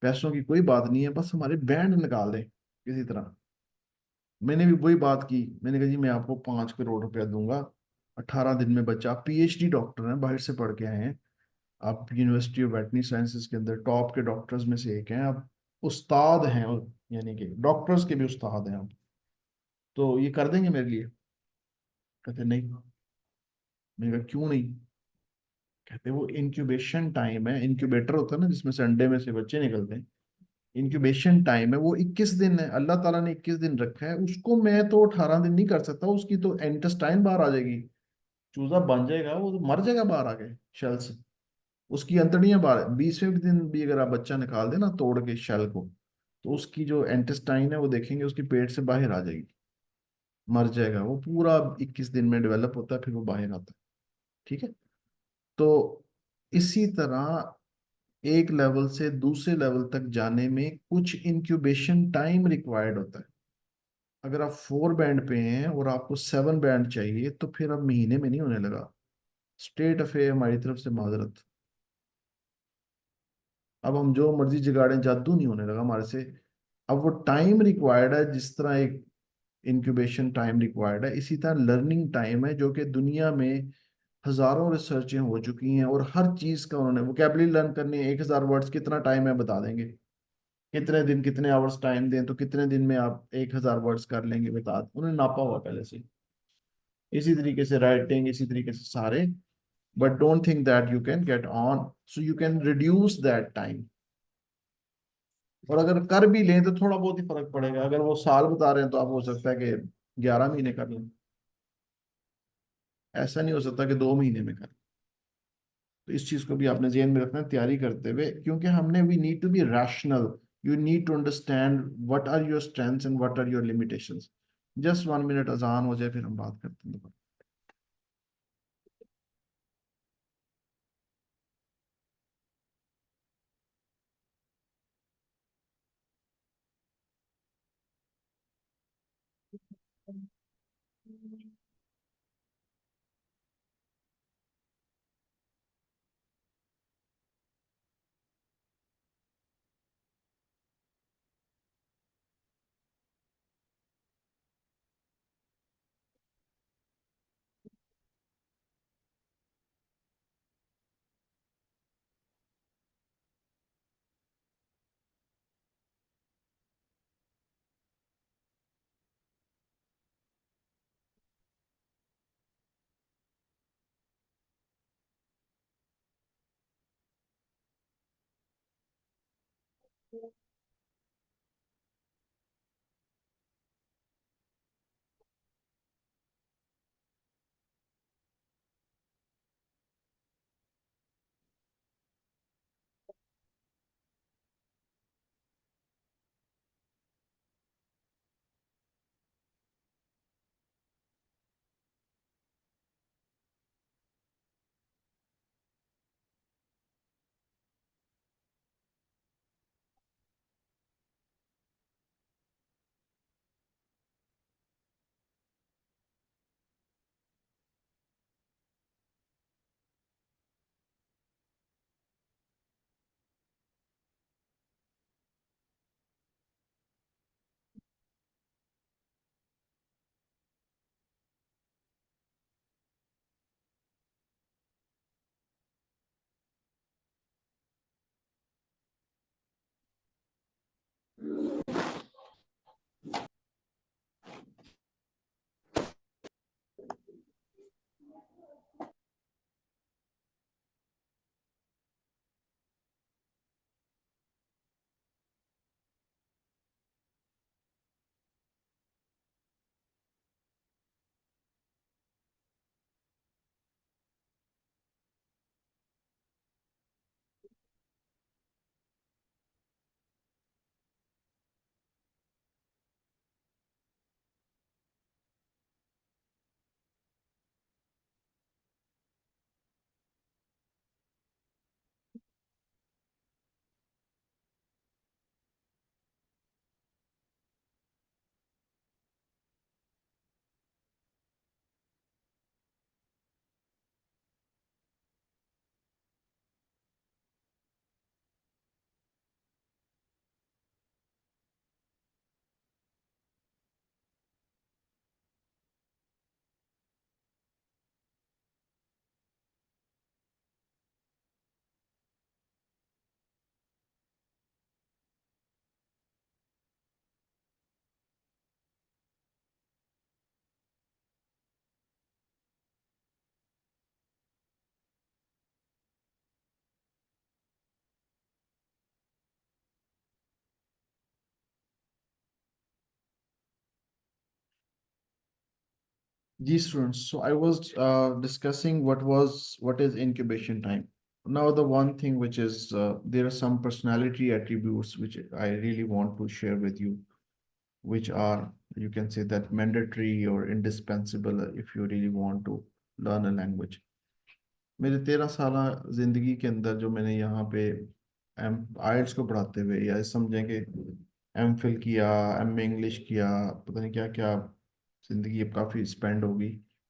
पैसों की कोई बात नहीं है, बस हमारे बैंड निकाल दें किसी तरह। मैंने भी वही बात की, मैंने कहा जी मैं आपको 5 करोड़ रुपया दूंगा, 18 दिन में बच्चा। आप पीएचडी डॉक्टर हैं, बाहर से पढ़ के आए हैं, आप यूनिवर्सिटी ऑफ वेटरनरी साइंसेज के अंदर टॉप के डॉक्टर्स में से एक हैं, आप उस्ताद हैं, और यानी कि डॉक्टर्स के भी उस्ताद हैं आप, तो ये कर देंगे मेरे लिए? कहते नहीं। मैंने कहा क्यों नहीं? कहते हैं वो इंक्यूबेशन टाइम है, इंक्यूबेटर होता है ना जिसमें से अंडे में से बच्चे निकलते हैं, इंक्यूबेशन टाइम है वो 21 दिन है, अल्लाह ताला ने 21 दिन रखा है उसको। मैं तो 18 दिन नहीं कर सकता, उसकी तो इंटेस्टाइन बाहर आ जाएगी, चूजा बन जाएगा, वो तो मर जाएगा बाहर आके शेल से, उसकी अंतड़ियां बाहर। 20वें दिन भी अगर आप बच्चा निकाल देना तोड़ के शेल को, तो उसकी जो इंटेस्टाइन है वो देखेंगे उसकी पेट से बाहर आ जाएगी, मर जाएगा वो पूरा। 21 दिन में डेवलप होता है, फिर वो बाहर आता है। ठीक है। तो इसी तरह एक लेवल से दूसरे लेवल तक जाने में कुछ इंक्यूबेशन टाइम रिक्वायर्ड होता है। अगर आप 4 बैंड पे हैं और आपको 7 बैंड चाहिए, तो फिर अब महीने में नहीं होने लगा, स्टेट अफे हमारी तरफ से माजरत। अब हम जो मर्जी जगाड़ें, जादू नहीं होने लगा हमारे से। अब वो टाइम रिक्वायर्ड है, जिस तरह एक इंक्यूबेशन टाइम रिक्वायर्ड है, इसी तरह लर्निंग टाइम है, जो कि दुनिया में हजारों रिसर्चें हो चुकी हैं और हर चीज का उन्होंने वोकेबलरी लर्न करनी है। 1000 वर्ड्स कितना टाइम है बता देंगे, कितने दिन कितने आवर्स टाइम दें तो कितने दिन में आप 1000 वर्ड्स कर लेंगे, बता उन्होंने नापा हुआ पहले से। इसी तरीके से राइटिंग, इसी तरीके से सारे। But don't think that you can get on, so you can reduce that time. और अगर कर भी लें तो थोड़ा बहुत ही फर्क पड़ेगा, अगर वो साल बता रहे हैं तो आप हो सकता है कि 11 महीने कर लें, ऐसा नहीं हो सकता कि 2 महीने में कर। तो इस चीज को भी आपने ध्यान में रखना है तैयारी करते हुए, क्योंकि हमने we need to be rational, you need to understand what are your strengths and what are your limitations. Just 1 minute अजान हो जाए फिर हम बात करते हैं दोबारा। जी students, so I was discussing what is incubation time. Now the one thing which is there are some personality attributes which I really want to share with you, which are, you can say that, mandatory or indispensable if you really want to learn a language. मेरे 13 साल जिंदगी के अंदर जो मैंने यहाँ पे एम आइल्स को पढ़ाते हुए, या समझें कि एम फिल किया, एम ए इंग्लिश किया, पता नहीं क्या क्या, जिंदगी अब काफ़ी स्पेंड होगी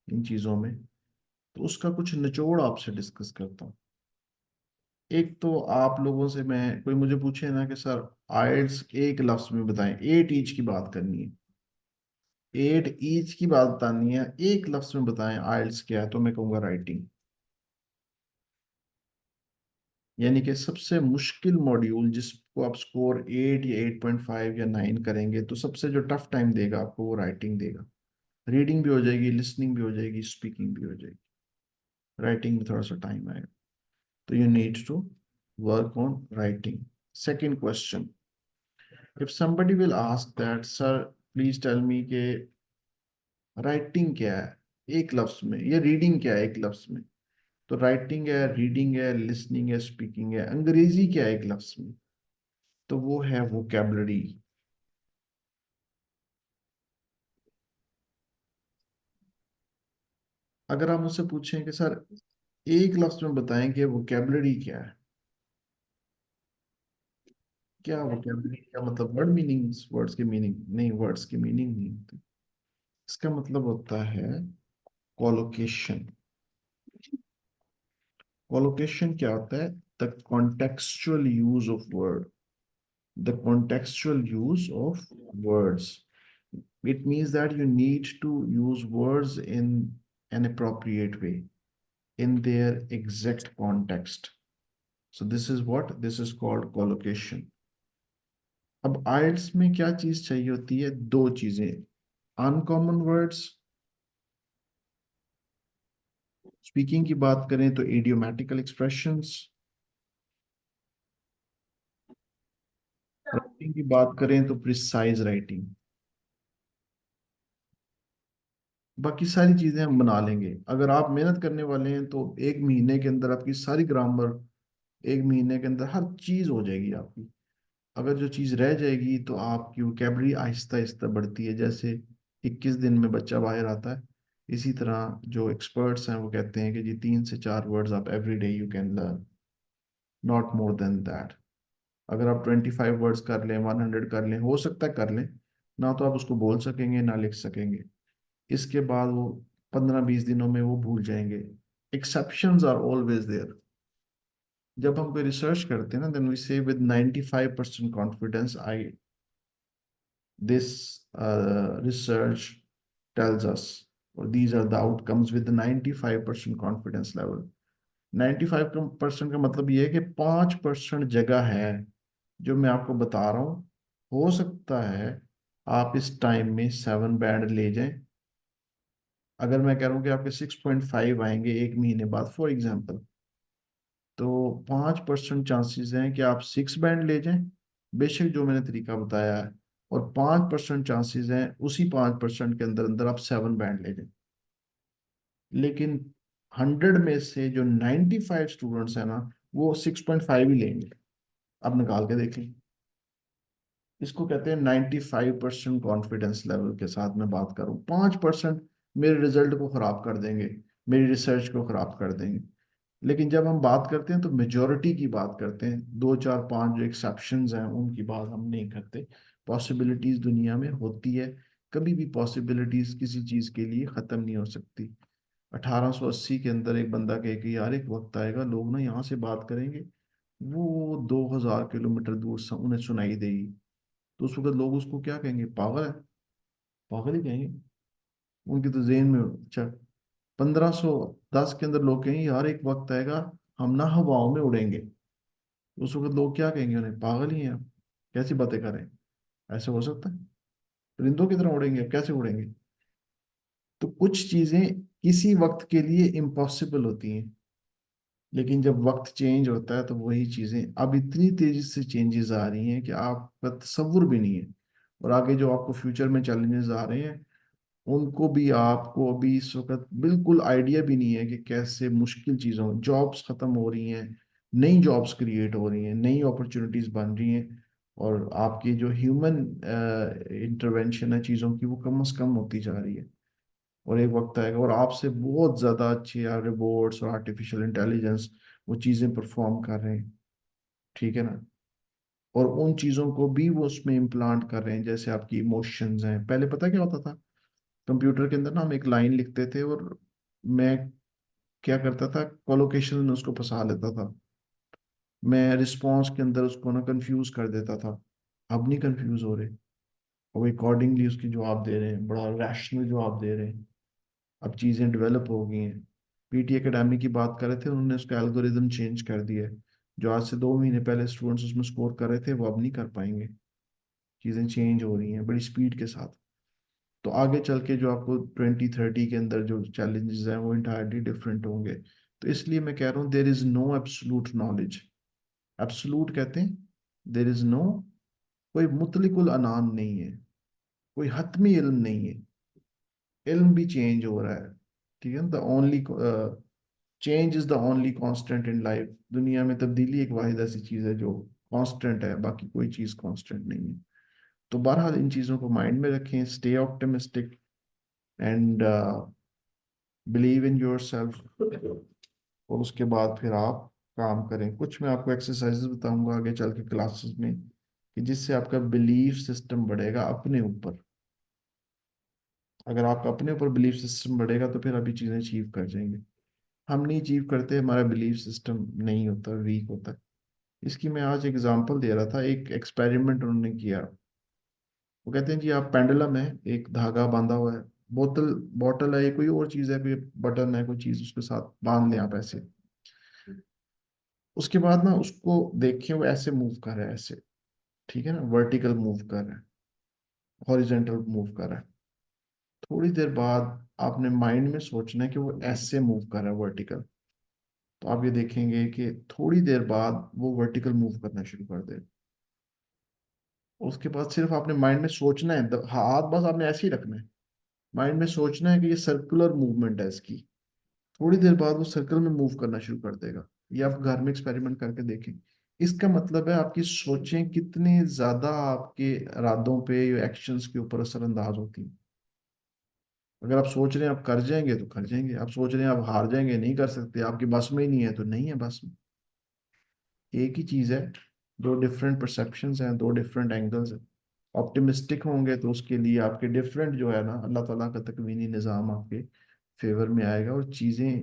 इन चीज़ों में। तो उसका कुछ निचोड़ आपसे डिस्कस करता हूँ। एक तो आप लोगों से मैं, कोई मुझे पूछे ना कि सर आइल्स एक लफ्ज में बताएं, एट ईच की बात करनी है, एट ईच की बात बतानी है, एक लफ्ज में बताएं आइल्स क्या है, तो मैं कहूँगा राइटिंग। यानी कि सबसे मुश्किल मॉड्यूल जिसको आप स्कोर 8 या 8.5 या 9 करेंगे, तो सबसे जो टफ टाइम देगा आपको वो राइटिंग देगा। रीडिंग भी हो जाएगी, लिसनिंग भी हो जाएगी, स्पीकिंग भी हो जाएगी, राइटिंग में थोड़ा सा टाइम आएगा। तो you need to work on writing. Second question, if somebody will ask that sir please tell me के राइटिंग क्या है एक लफ्ज में, या रीडिंग क्या है एक लफ्ज में, तो राइटिंग है, रीडिंग है, लिसनिंग है, स्पीकिंग है, अंग्रेजी क्या है एक लफ्ज में, तो वो है वोकेबलरी। अगर आप मुझसे पूछें कि सर एक लफ्ज में बताएं कि वोकेबलरी क्या है, क्या वोकेबलरी का मतलब, वर्ड मीनिंग्स, वर्ड्स की मीनिंग नहीं, वर्ड्स की मीनिंग नहीं होती। इसका मतलब होता है कॉलोकेशन। कॉलोकेशन क्या होता है? The contextual use of word, द contextual use of words. It means that you need to use words in an appropriate way, in their exact context. So this is what this is called collocation. अब आइल्स में क्या चीज चाहिए होती है? दो चीजें, अनकॉमन वर्ड्स। स्पीकिंग की बात करें तो इडियोमैटिकल एक्सप्रेशंस, राइटिंग की बात करें तो प्रिसाइज राइटिंग। बाकी सारी चीजें हम बना लेंगे, अगर आप मेहनत करने वाले हैं तो एक महीने के अंदर आपकी सारी ग्रामर, एक महीने के अंदर हर चीज हो जाएगी आपकी। अगर जो चीज रह जाएगी तो आपकी वोकेबलरी आहिस्ता आहिस्ता बढ़ती है, जैसे 21 दिन में बच्चा बाहर आता है। इसी तरह जो एक्सपर्ट्स हैं वो कहते हैं कि जी 3 से 4 वर्ड्स आप every day you can learn, not more than that. अगर आप 25 वर्ड्स कर लें, 100 कर लें, हो सकता है कर लें, ना तो आप उसको बोल सकेंगे ना लिख सकेंगे। इसके बाद वो 15-20 दिनों में वो भूल जाएंगे। Exceptions are always there. जब हम कोई रिसर्च करते हैं ना, then we say with 95% confidence I this research tells us, or these are the outcomes with the 95% confidence level. 95% का मतलब ये है कि 5% जगह है जो मैं आपको बता रहा हूँ, हो सकता है आप इस टाइम में 7 बैंड ले जाएं। अगर मैं कह रहा हूँ कि आपके 6.5 आएंगे एक महीने बाद फॉर एग्जाम्पल, तो 5% चांसेस हैं कि आप 6 बैंड ले जाएं, बेशक जो मैंने तरीका बताया है। और 5% चांसेस हैं उसी 5% के अंदर अंदर आप 7 बैंड ले जाएं। लेकिन 100 में से जो 95 स्टूडेंट्स हैं ना, वो 6.5 ही लेंगे। अब निकाल के देख लें। इसको कहते हैं 95% कॉन्फिडेंस लेवल के साथ मैं बात करूं। 5% मेरे रिजल्ट को खराब कर देंगे, मेरी रिसर्च को खराब कर देंगे। लेकिन जब हम बात करते हैं तो मेजोरिटी की बात करते हैं, 2 4 5 जो एक्सेप्शंस हैं उनकी बात हम नहीं करते। पॉसिबिलिटीज दुनिया में होती है, कभी भी पॉसिबिलिटीज किसी चीज के लिए खत्म नहीं हो सकती। 1880 के अंदर एक बंदा कहे कि यार एक वक्त आएगा लोग ना यहाँ से बात करेंगे, वो 2000 किलोमीटर दूर उन्हें सुनाई देगी। तो उस वक्त लोग उसको क्या कहेंगे? पागल है, पागल ही कहेंगे उनकी तो जेहन में। अच्छा, 1510 के अंदर लोग कहेंगे यार एक वक्त आएगा हम ना हवाओं में उड़ेंगे, उस वक्त लोग क्या कहेंगे? उन्हें पागल ही हैं आप, कैसी बातें कर रहे हैं, ऐसे हो सकता है? परिंदों की तरह उड़ेंगे, अब कैसे उड़ेंगे? तो कुछ चीजें किसी वक्त के लिए इम्पॉसिबल होती हैं, लेकिन जब वक्त चेंज होता है तो वही चीजें अब इतनी तेजी से चेंजेस आ रही हैं कि आपका तसव्वुर भी नहीं है। और आगे जो आपको फ्यूचर में चैलेंजेस आ रहे हैं उनको भी, आपको अभी इस वक्त बिल्कुल आइडिया भी नहीं है कि कैसे मुश्किल चीज़ों, जॉब्स खत्म हो रही हैं, नई जॉब्स क्रिएट हो रही हैं, नई अपॉर्चुनिटीज बन रही हैं, और आपकी जो ह्यूमन इंटरवेंशन है चीज़ों की, वो कम से कम होती जा रही है। और एक वक्त आएगा और आपसे बहुत ज़्यादा अच्छे रोबोट्स और आर्टिफिशियल इंटेलिजेंस वो चीज़ें परफॉर्म कर रहे हैं, ठीक है ना। और उन चीज़ों को भी वो उसमें इम्प्लांट कर रहे हैं, जैसे आपकी इमोशंस हैं। पहले पता क्या होता था, कंप्यूटर के अंदर ना हम एक लाइन लिखते थे, और मैं क्या करता था, कोलोकेशन में उसको फंसा लेता था, मैं रिस्पॉन्स के अंदर उसको ना कंफ्यूज कर देता था। अब नहीं कंफ्यूज हो रहे, अब अकॉर्डिंगली उसकी जवाब दे रहे हैं, बड़ा रैशनल जवाब दे रहे हैं। अब चीज़ें डेवलप हो गई हैं। पीटी एकेडमी की बात कर रहे थे, उन्होंने उसका एल्गोरिदम चेंज कर दिया है। जो आज से 2 महीने पहले स्टूडेंट्स उसमें स्कोर कर रहे थे, वो अब नहीं कर पाएंगे। चीज़ें चेंज हो रही हैं बड़ी स्पीड के साथ। तो आगे चल के जो आपको 2030 के अंदर जो चैलेंजेस हैं वो इंटायरली डिफरेंट होंगे। तो इसलिए मैं कह रहा हूँ, there is no absolute knowledge. Absolute कहते हैं, देर इज नो, कोई मुतलिकुल अनान नहीं है, कोई हतमी इल्म नहीं है। इल्म भी चेंज हो रहा है, ठीक है। The only change is the only constant in life. दुनिया में तब्दीली एक वाहिद ऐसी चीज है जो कांस्टेंट है, बाकी कोई चीज कांस्टेंट नहीं है। तो बहरहाल इन चीजों को माइंड में रखें, stay optimistic and believe in your self, और उसके बाद फिर आप काम करें। कुछ मैं आपको एक्सरसाइजेस बताऊंगा आगे चल के क्लासेस में, कि जिससे आपका बिलीफ सिस्टम बढ़ेगा अपने ऊपर। अगर आपका अपने ऊपर बिलीफ सिस्टम बढ़ेगा तो फिर अभी चीज़ें अचीव कर जाएंगे। हम नहीं अचीव करते, हमारा बिलीफ सिस्टम नहीं होता, वीक होता है। इसकी मैं आज एग्जांपल दे रहा था, एक एक्सपेरिमेंट उन्होंने किया। वो कहते हैं जी, आप पेंडुलम है, एक धागा बांधा हुआ है, बोतल बॉटल है, ये कोई और चीज़ है, कोई बटन है, कोई चीज़ उसके साथ बांध लें आप ऐसे। उसके बाद ना उसको देखिए, वो ऐसे मूव कर रहा है, ऐसे, ठीक है ना, वर्टिकल मूव कर रहा है, हॉरिजेंटल मूव कर रहा है। थोड़ी देर बाद आपने माइंड में सोचना है कि वो ऐसे मूव कर रहा है, वर्टिकल। तो आप ये देखेंगे कि थोड़ी देर बाद वो वर्टिकल मूव करना शुरू कर दे। उसके बाद सिर्फ आपने माइंड में सोचना है, हाथ बस आपने ऐसे ही रखना है, माइंड में सोचना है कि ये सर्कुलर मूवमेंट है इसकी। थोड़ी देर बाद वो सर्कल में मूव करना शुरू कर देगा। ये आप घर में एक्सपेरिमेंट करके देखें। इसका मतलब है आपकी सोचें कितने ज्यादा आपके इरादों पे, एक्शंस के ऊपर असरअंदाज होती हैं। अगर आप सोच रहे हैं आप कर जाएंगे तो कर जाएंगे, आप सोच रहे हैं आप हार जाएंगे, नहीं कर सकते, आपकी बस में ही नहीं है, तो नहीं है बस में। एक ही चीज है, दो डिफरेंट परसेप्शंस हैं, दो डिफरेंट एंगल्स हैं। ऑप्टिमिस्टिक होंगे तो उसके लिए आपके डिफरेंट जो है ना, अल्लाह ताला का तकवीनी निज़ाम आपके फेवर में आएगा, और चीज़ें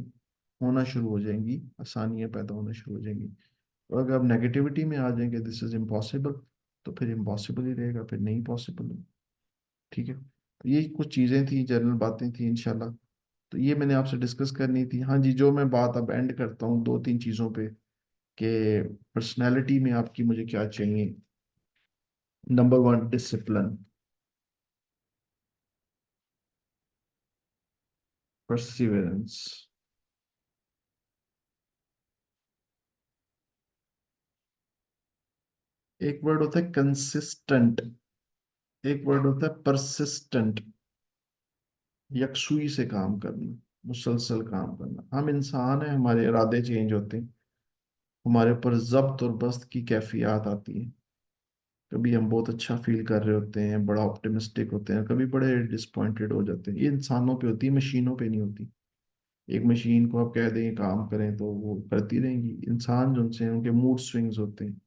होना शुरू हो जाएंगी, आसानियाँ पैदा होना शुरू हो जाएंगी। और अगर आप नेगेटिविटी में आ जाएंगे, दिस इज इम्पॉसिबल, तो फिर इम्पॉसिबल ही रहेगा, फिर नहीं पॉसिबल। ठीक है, तो ये कुछ चीज़ें थी, जनरल बातें थी इंशाल्लाह। तो ये मैंने आपसे डिस्कस करनी थी। हाँ जी, जो मैं बात अब एंड करता हूँ 2-3 चीज़ों पे, कि पर्सनैलिटी में आपकी मुझे क्या चाहिए। Number 1, discipline, perseverance. एक वर्ड होता है कंसिस्टेंट, एक वर्ड होता है परसिस्टेंट। यकसुई से काम करना, मुसलसल काम करना। हम इंसान हैं, हमारे इरादे चेंज होते हैं, हमारे ऊपर जब्त और बस्त की कैफियत आती है। कभी हम बहुत अच्छा फील कर रहे होते हैं, बड़ा ऑप्टिमिस्टिक होते हैं, कभी बड़े डिसपॉइंटेड हो जाते हैं। ये इंसानों पे होती है, मशीनों पे नहीं होती। एक मशीन को आप कह दें काम करें तो वो करती रहेंगी। इंसान जो उनसे, उनके मूड स्विंग्स होते हैं।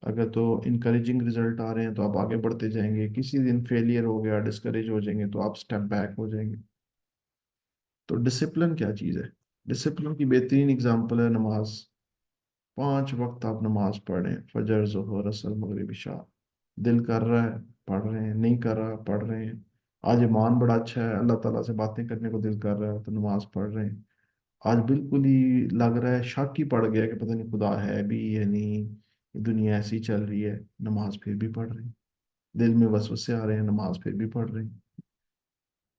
अगर तो इनकरेजिंग रिजल्ट आ रहे हैं तो आप आगे बढ़ते जाएंगे, किसी दिन फेलियर हो गया, डिस्करेज हो जाएंगे, तो आप स्टेप बैक हो जाएंगे। तो डिसिप्लिन क्या चीज़ है? डिसिप्लिन की बेहतरीन एग्जांपल है नमाज। 5 वक्त आप नमाज पढ़ रहे हैं, फजर, जोहर, असर, मगरिब, इशा। दिल कर रहा है पढ़ रहे हैं, नहीं कर रहा पढ़ रहे हैं। आज ईमान बड़ा अच्छा है, अल्लाह ताला से बातें करने को दिल कर रहा है तो नमाज पढ़ रहे हैं। आज बिल्कुल ही लग रहा है, शक ही पड़ गया कि पता नहीं खुदा है भी या नहीं, ये दुनिया ऐसी चल रही है, नमाज फिर भी पढ़ रहे हैं। दिल में वसवसे आ रहे हैं, नमाज फिर भी पढ़ रहे हैं।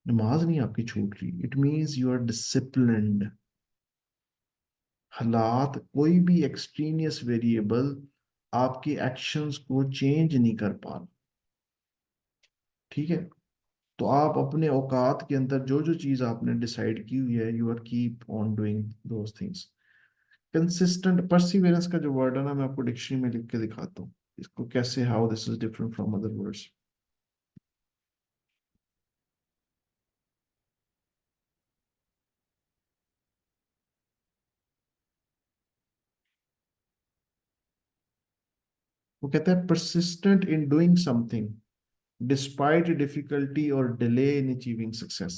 नमाज नहीं आपकी छूट रही, it means you are disciplined. हालात, कोई भी एक्सट्रीनियस वेरिएबल आपके एक्शंस को चेंज नहीं कर पा रहा, ठीक है। तो आप अपने औकात के अंदर जो जो चीज आपने डिसाइड की हुई है, you are keep on doing those things. Consistent perseverance का जो वर्ड है ना, मैं आपको डिक्शनरी में लिख के दिखाता हूँ इसको कैसे, how this is different from other words. वो कहता है persistent in doing something despite difficulty और delay in achieving success.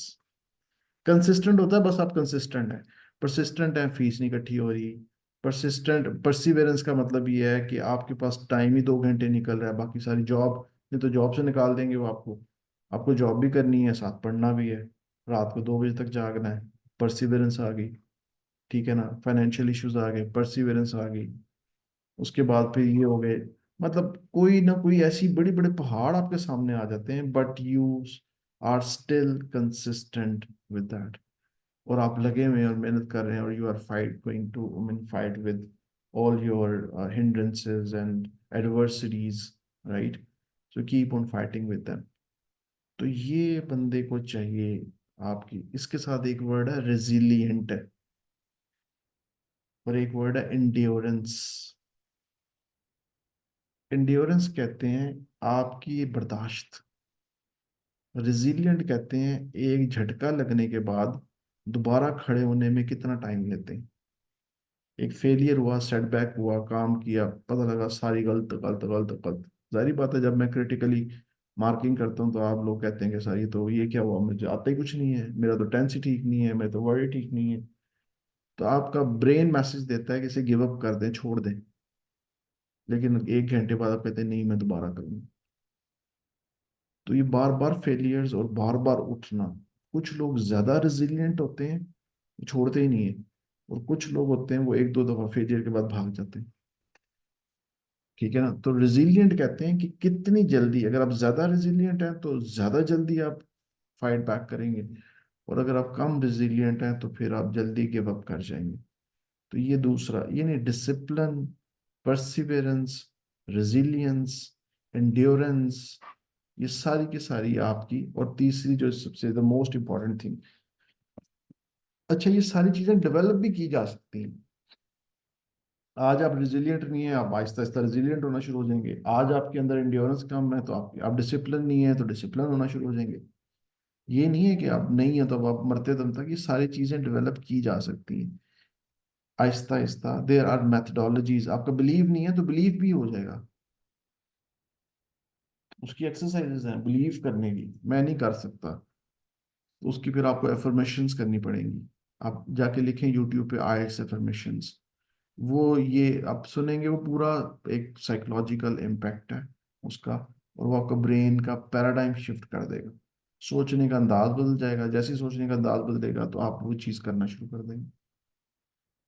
Consistent होता है, बस आप कंसिस्टेंट है। परसिस्टेंट है, फीस नहीं इकट्ठी हो रही। परसिस्टेंट परसिवेरेंस का मतलब ये है कि आपके पास टाइम ही 2 घंटे निकल रहा है, बाकी सारी जॉब, नहीं तो जॉब से निकाल देंगे वो आपको। आपको जॉब भी करनी है, साथ पढ़ना भी है, रात को 2 बजे तक जागना है। परसिवेरेंस आ गई। ठीक है ना, फाइनेंशियल इश्यूज आ गए, परसिवेरेंस आ गई। उसके बाद फिर ये हो गए, मतलब कोई ना कोई ऐसी बड़ी बड़े पहाड़ आपके सामने आ जाते हैं, but you are still consistent with that. और आप लगे हुए हैं और मेहनत कर रहे हैं, और you are fight going to mean fight with all your hindrances and adversities, right? So keep on fighting with them. तो ये बंदे को चाहिए आपकी। इसके साथ एक वर्ड है रेजिलियंट, और एक वर्ड है इंड्योरेंस। इंड्योरेंस कहते हैं आपकी बर्दाश्त। रेजिलियंट कहते हैं एक झटका लगने के बाद दोबारा खड़े होने में कितना टाइम लेते हैं। एक फेलियर हुआ, सेटबैक हुआ, काम किया, पता लगा सारी गलत गलत गलत गलत। जाहिर बात है, जब मैं क्रिटिकली मार्किंग करता हूँ तो आप लोग कहते हैं कि सर ये तो ये क्या हुआ, मुझे आता ही कुछ नहीं है, मेरा तो टेंस ही ठीक नहीं है, मेरा तो वर्ड ही ठीक नहीं है। तो आपका ब्रेन मैसेज देता है कि इसे गिव अप कर दें, छोड़ दें। लेकिन 1 घंटे बाद आप कहते हैं नहीं, मैं दोबारा करूंगा। तो ये बार बार फेलियर्स और बार बार उठना। कुछ लोग ज्यादा रेजिलियंट होते हैं, छोड़ते ही नहीं है। और कुछ लोग होते हैं वो 1-2 दफा फेलियर के बाद भाग जाते हैं। ठीक है ना, तो रेजिलियंट कहते हैं कि कितनी जल्दी, अगर आप ज्यादा रेजिलियंट हैं तो ज्यादा जल्दी आप फाइट बैक करेंगे, और अगर आप कम रेजिलियंट हैं तो फिर आप जल्दी गिव अप कर जाएंगे। तो ये दूसरा, ये नहीं, डिसिप्लिन, परसिवेरेंस, रेजिलियंस, एंड्योरेंस, ये सारी की सारी आपकी। और तीसरी जो सबसे द मोस्ट इंपॉर्टेंट थिंग, अच्छा ये सारी चीजें डेवलप भी की जा सकती हैं। आज आप रिजिलियंट नहीं है, आप आहिस्ता आहिस्ता रिजिलियंट होना शुरू हो जाएंगे। आज आपके अंदर इंड्योरेंस कम है तो आप डिसिप्लिन नहीं है तो डिसिप्लिन होना शुरू हो जाएंगे। ये नहीं है कि आप नहीं है तो अब आप मरते दम तक। ये सारी चीजें डेवलप की जा सकती हैं आहिस्ता आहिस्ता। There are methodologies. आपका बिलीव नहीं है तो बिलीव भी हो जाएगा। उसकी एक्सरसाइजेज हैं बिलीव करने की, मैं नहीं कर सकता, तो उसकी फिर आपको एफर्मेशंस करनी पड़ेंगी। आप जाके लिखें यूट्यूब पे आईएल्ट्स एफर्मेशंस, वो ये आप सुनेंगे, वो पूरा एक साइकोलॉजिकल इम्पैक्ट है उसका। और वो आपका ब्रेन का पैराडाइम शिफ्ट कर देगा, सोचने का अंदाज बदल जाएगा। जैसे ही सोचने का अंदाज बदलेगा तो आप वो चीज़ करना शुरू कर देंगे।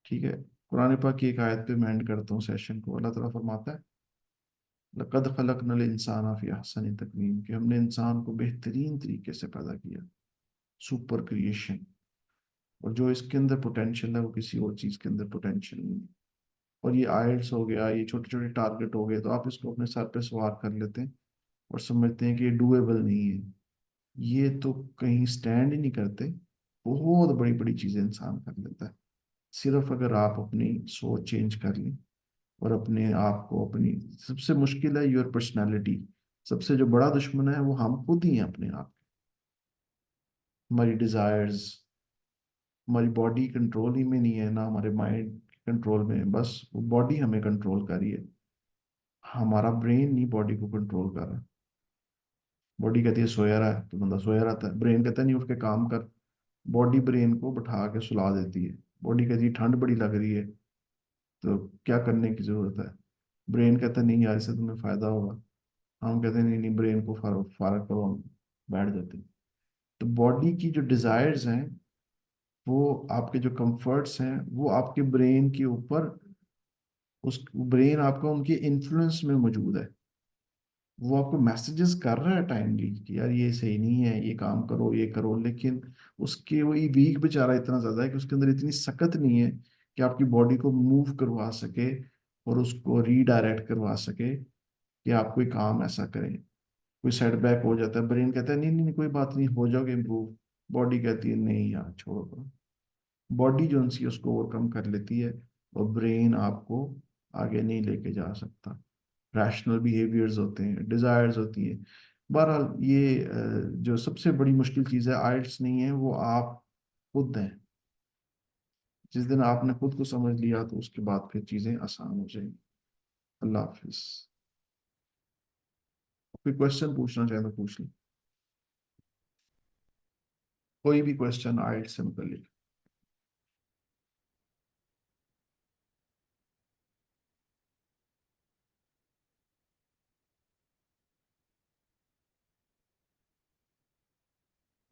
ठीक है, कुरान पाक की एक आयत पे मैं एंड करता हूँ सेशन को। अल्लाह ताला फरमाता है, लक़द खलक़नल इंसाना फ़ी अहसनि तक़वीम, कि हमने इंसान को बेहतरीन तरीके से पैदा किया, सुपर क्रिएशन। और जो इसके अंदर पोटेंशियल है वो किसी और चीज़ के अंदर पोटेंशियल नहीं है। और ये आइल्स हो गया, ये छोटे छोटे टारगेट हो गए, तो आप इसको अपने सर पे सवार कर लेते हैं और समझते हैं कि ये डूएबल नहीं है। ये तो कहीं स्टैंड ही नहीं करते। बहुत बड़ी बड़ी चीजें इंसान कर लेता है, सिर्फ अगर आप अपनी सोच चेंज कर लें। और अपने आप को, अपनी सबसे मुश्किल है योर पर्सनैलिटी। सबसे जो बड़ा दुश्मन है वो हम खुद ही हैं अपने आप। हमारी डिजायर्स, हमारी बॉडी कंट्रोल ही में नहीं है ना, हमारे माइंड कंट्रोल में है, बस वो बॉडी हमें कंट्रोल कर रही है। हमारा ब्रेन नहीं बॉडी को कंट्रोल कर रहा। बॉडी कहती है सोया रहा है तो बंदा सोया रहता है, ब्रेन कहता है नहीं उठ के काम कर। बॉडी ब्रेन को बैठा के सुला देती है। बॉडी कहती है ठंड बड़ी लग रही है तो क्या करने की जरूरत है। ब्रेन कहता है नहीं यार, इससे तुम्हें फायदा होगा। हम कहते हैं नहीं नहीं, ब्रेन को फारक करो, हम बैठ जाते हैं। तो बॉडी की जो डिजायर्स हैं, वो आपके जो कंफर्ट्स हैं, वो आपके ब्रेन के ऊपर, उस ब्रेन आपका उनके इन्फ्लुएंस में मौजूद है। वो आपको मैसेजेस कर रहा है टाइमली कि यार ये सही नहीं है, ये काम करो, ये करो, लेकिन उसके वही वीक बेचारा इतना ज्यादा है कि उसके अंदर इतनी सकत नहीं है कि आपकी बॉडी को मूव करवा सके और उसको रीडायरेक्ट करवा सके कि आप कोई काम ऐसा करें, कोई सेटबैक हो जाता है, ब्रेन कहता है नहीं नहीं नहीं, कोई बात नहीं, हो जाओगे इम्प्रूव। बॉडी कहती है नहीं यार छोड़ो। बॉडी जो सी उसको ओवरकम कर लेती है, और ब्रेन आपको आगे नहीं लेके जा सकता। रैशनल बिहेवियर्स होते हैं, डिजायर्स होती हैं। बहरहाल ये जो सबसे बड़ी मुश्किल चीज़ है आइल्स नहीं है, वो आप खुद हैं। जिस दिन आपने खुद को समझ लिया तो उसके बाद फिर चीज़ें आसान हो जाएंगी। अल्लाह हाफिज। कोई क्वेश्चन पूछना चाहे तो पूछ लें, कोई भी क्वेश्चन आइल्स से मुतालिक।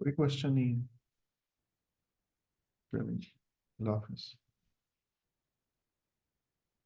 कोई क्वेश्चन नहीं है? चलिए जी, अल्लाह हाफिज।